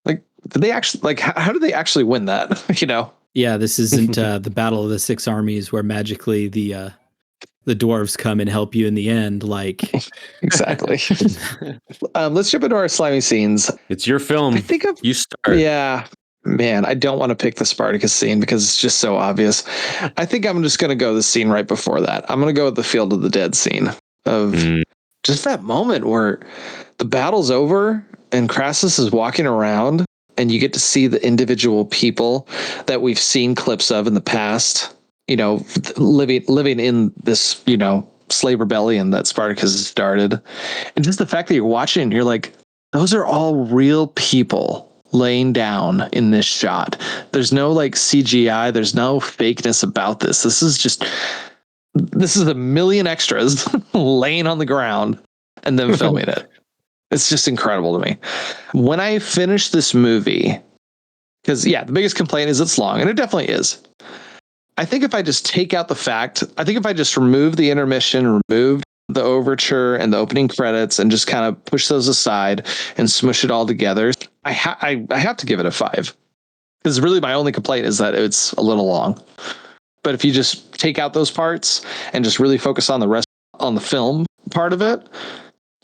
Like, did they actually, like, how did they actually win that? You know? Yeah, this isn't the Battle of the Six Armies where magically the dwarves come and help you in the end. Like, exactly. Let's jump into our slimy scenes. It's your film. I think you start. Yeah. Man, I don't want to pick the Spartacus scene because it's just so obvious. I think I'm just going to go the scene right before that. I'm going to go with the Field of the Dead scene of just that moment where the battle's over and Crassus is walking around and you get to see the individual people that we've seen clips of in the past, you know, living in this, you know, slave rebellion that Spartacus has started. And just the fact that you're watching, you're like, those are all real people laying down in this shot. There's no like CGI. There's no fakeness about this. This is a million extras laying on the ground and then filming it. It's just incredible to me. When I finish this movie, because the biggest complaint is it's long, and it definitely is. I think if I just take out if I just remove the intermission, remove the overture and the opening credits and just kind of push those aside and smush it all together, I have to give it a 5. Because really my only complaint is that it's a little long. But if you just take out those parts and just really focus on the rest, on the film part of it,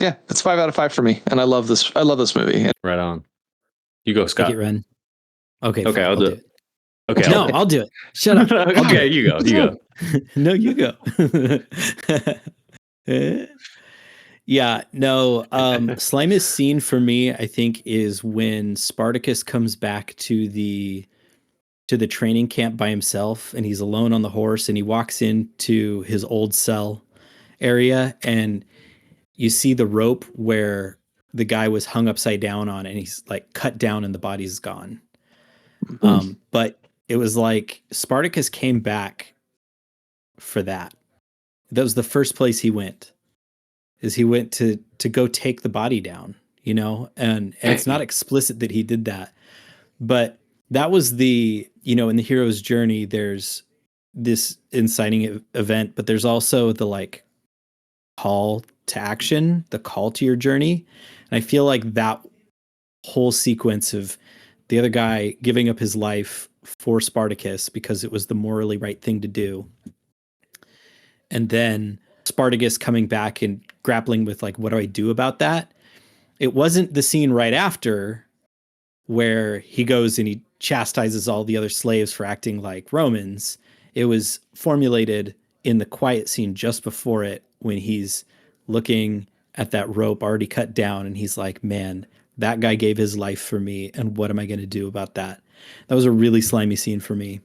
yeah, it's 5 out of 5 for me. And I love this movie. Right on. You go, Scott. Take it, Ren. Okay, fine, I'll do it. Okay. No, I'll do it. Shut up. Okay, you go. No, you go. Yeah, no. Slimiest scene for me, I think, is when Spartacus comes back to the training camp by himself, and he's alone on the horse, and he walks into his old cell area, and you see the rope where the guy was hung upside down on, and he's like cut down, and the body's gone. But it was like Spartacus came back for that. That was the first place he went. Is he went to go take the body down, you know, and it's not explicit that he did that, but that was the, you know, in the hero's journey, there's this inciting event, but there's also the like call to action, the call to your journey. And I feel like that whole sequence of the other guy giving up his life for Spartacus because it was the morally right thing to do, and then Spartacus coming back and grappling with like, what do I do about that? It wasn't the scene right after where he goes and he chastises all the other slaves for acting like Romans. It was formulated in the quiet scene just before it, when he's looking at that rope already cut down and he's like, man, that guy gave his life for me, and what am I going to do about that? That was a really slimy scene for me.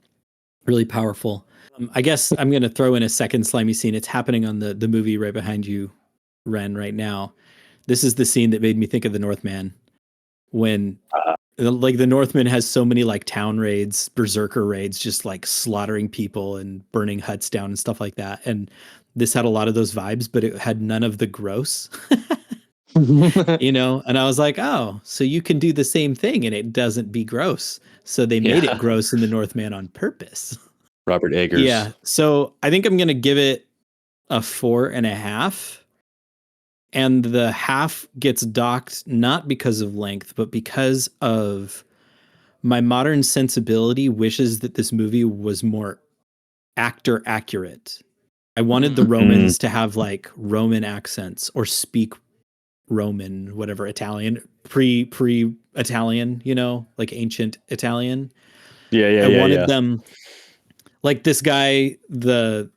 Really powerful. I guess I'm going to throw in a second slimy scene. It's happening on the movie right behind you, Ren, right now. This is the scene that made me think of the Northman, when like the Northman has so many like town raids, berserker raids, just like slaughtering people and burning huts down and stuff like that. And this had a lot of those vibes, but it had none of the gross. You know, and I was like, oh, so you can do the same thing and it doesn't be gross. So they made it gross in the Northman on purpose. Robert Eggers. Yeah. So I think I'm going to give it a 4.5. And the half gets docked not because of length, but because of my modern sensibility wishes that this movie was more actor accurate. I wanted the Romans to have like Roman accents or speak Roman, whatever, Italian, pre-Italian, you know, like ancient Italian. I wanted them like this guy, the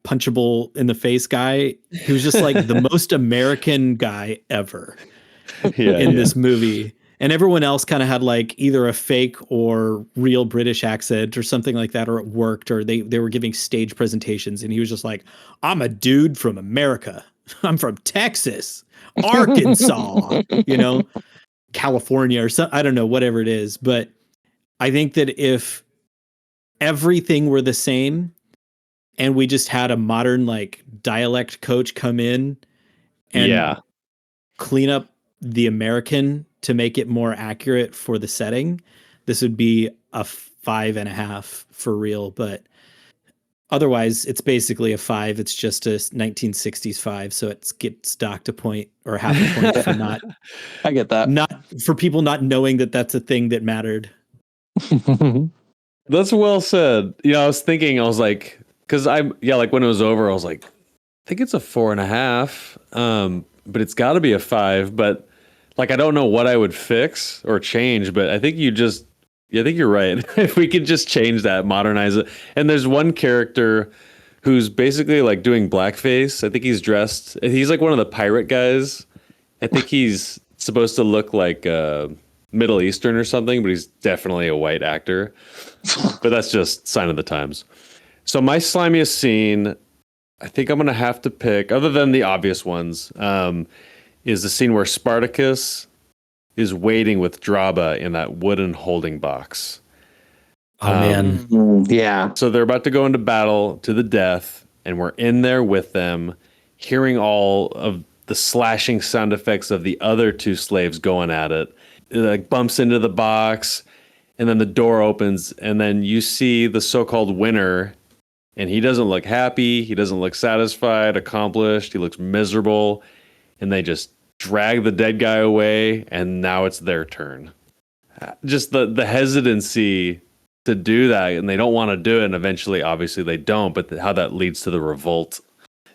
punchable in the face guy, who's just like the most American guy ever in this movie. And everyone else kind of had like either a fake or real British accent or something like that, or it worked, or they were giving stage presentations. And he was just like, I'm a dude from America. I'm from Texas, Arkansas, you know, California or something. I don't know, whatever it is. But I think that if everything were the same and we just had a modern like dialect coach come in and clean up the American to make it more accurate for the setting, this would be a 5.5 for real. But otherwise, it's basically a 5. It's just a 1960s 5, so it gets docked a point or half a point for not. I get that. Not for people not knowing that that's a thing that mattered. That's well said. You know, I was like, because like when it was over, I was like, I think it's a 4.5, but it's got to be a 5. But like, I don't know what I would fix or change, but I think I think you're right. If we could just change that, modernize it. And there's one character who's basically like doing blackface. I think he's like one of the pirate guys. I think he's supposed to look like Middle Eastern or something, but he's definitely a white actor. But that's just sign of the times. So my slimiest scene, I think I'm going to have to pick, other than the obvious ones, is the scene where Spartacus is waiting with Draba in that wooden holding box. Oh, man. Yeah. So they're about to go into battle to the death, and we're in there with them, hearing all of the slashing sound effects of the other two slaves going at it. It like bumps into the box, and then the door opens, and then you see the so-called winner, and he doesn't look happy. He doesn't look satisfied, accomplished. He looks miserable, and they just drag the dead guy away, and now it's their turn. Just the hesitancy to do that, and they don't want to do it, and eventually, obviously, they don't, but how that leads to the revolt.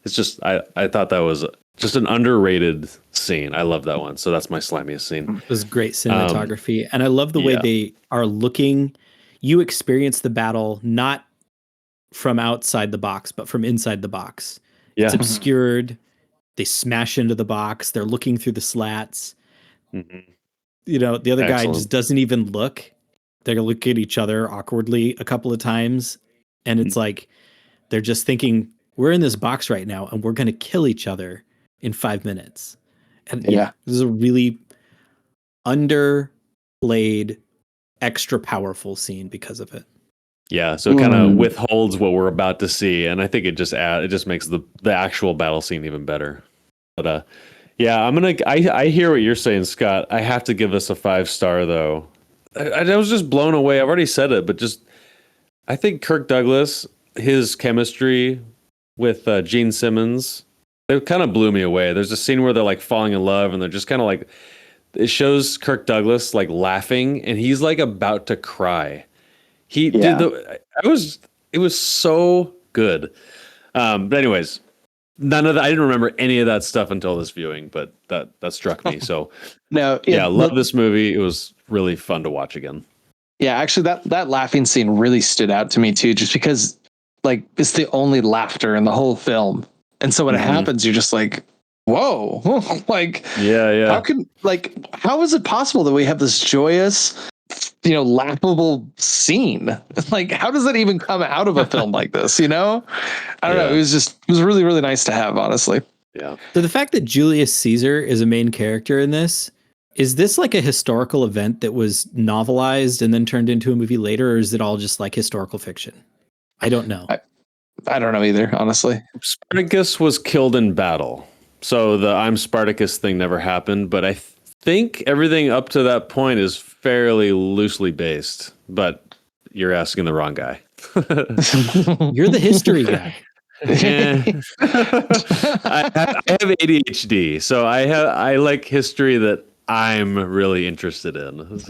It's just, I thought that was just an underrated scene. I love that one. So that's my slimiest scene. It was great cinematography. And I love the way they are looking. You experience the battle not from outside the box, but from inside the box. Yeah. It's obscured. They smash into the box. They're looking through the slats. Mm-hmm. You know, the other Excellent. guy just doesn't even look. They look at each other awkwardly a couple of times. And it's like, they're just thinking, we're in this box right now and we're going to kill each other in 5 minutes. And this is a really underplayed, extra powerful scene because of it. Yeah, so it kind of withholds what we're about to see, and I think it just makes the actual battle scene even better. But yeah, I hear what you're saying, Scott. I have to give this a 5-star though. I was just blown away. I've already said it, but I think Kirk Douglas, his chemistry with Gene Simmons It kind of blew me away. There's a scene where they're like falling in love and they're just kind of like, it shows Kirk Douglas like laughing and he's like about to cry. It was so good. But anyways, none of that. I didn't remember any of that stuff until this viewing, but that struck me. So love this movie. It was really fun to watch again. Yeah, actually that laughing scene really stood out to me too, just because like it's the only laughter in the whole film. And so when it happens, you're just like, whoa, like, how is it possible that we have this joyous, laughable scene? Like, how does that even come out of a film like this? I don't know. It was really, really nice to have, honestly. Yeah. So the fact that Julius Caesar is a main character in this, is this like a historical event that was novelized and then turned into a movie later, or is it all just like historical fiction? I don't know. I don't know either, honestly. Spartacus was killed in battle. So the I'm Spartacus thing never happened, but I think everything up to that point is fairly loosely based, but you're asking the wrong guy. You're the history guy. I have ADHD, so I like history that I'm really interested in.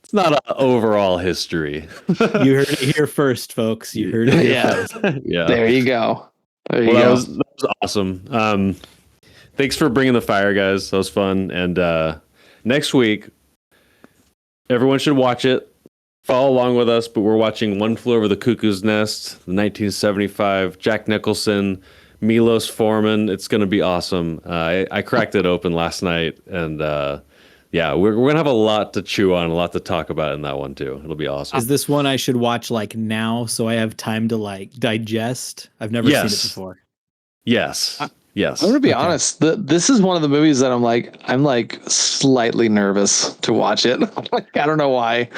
It's not an overall history. You heard it here first, folks. You heard it here first. Yeah. There you go. That was awesome. Thanks for bringing the fire, guys. That was fun. And next week, everyone should watch it. Follow along with us, but we're watching One Flew Over the Cuckoo's Nest, the 1975, Jack Nicholson, Milos Forman. It's going to be awesome. I cracked it open last night, and we're going to have a lot to chew on, a lot to talk about in that one, too. It'll be awesome. Is this one I should watch like now so I have time to like digest? I've never seen it before. Yes. Yes. I'm going to be honest. This is one of the movies that I'm like slightly nervous to watch it. Like, I don't know why.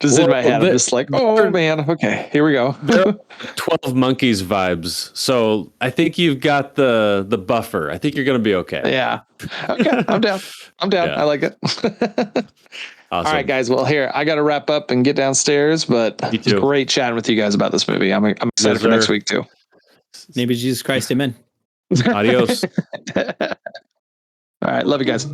Just in my head, I'm just like, oh man, okay, here we go. 12 Monkeys vibes. So I think you've got the buffer. I think you're going to be okay. Yeah. Okay. I'm down. Yeah. I like it. Awesome. All right, guys. Well, here, I got to wrap up and get downstairs, but it was great chatting with you guys about this movie. I'm excited for next week too. Name of Jesus Christ. Amen. Adios. All right. Love you guys.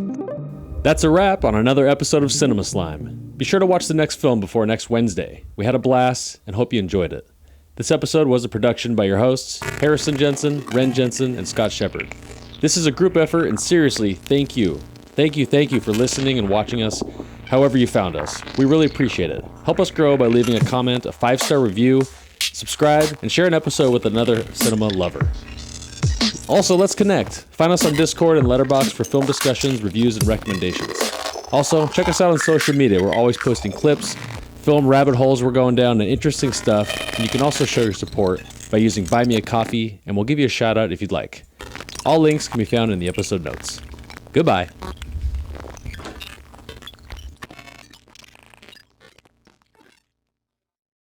That's a wrap on another episode of Cinema Slime. Be sure to watch the next film before next Wednesday. We had a blast and hope you enjoyed it. This episode was a production by your hosts, Harrison Jensen, Ren Jensen, and Scott Shepard. This is a group effort, and seriously, thank you. Thank you for listening and watching us however you found us. We really appreciate it. Help us grow by leaving a comment, a 5-star review, subscribe, and share an episode with another cinema lover. Also, let's connect. Find us on Discord and Letterboxd for film discussions, reviews, and recommendations. Also, check us out on social media. We're always posting clips, film rabbit holes we're going down, and interesting stuff. And you can also show your support by using Buy Me a Coffee, and we'll give you a shout out if you'd like. All links can be found in the episode notes. Goodbye.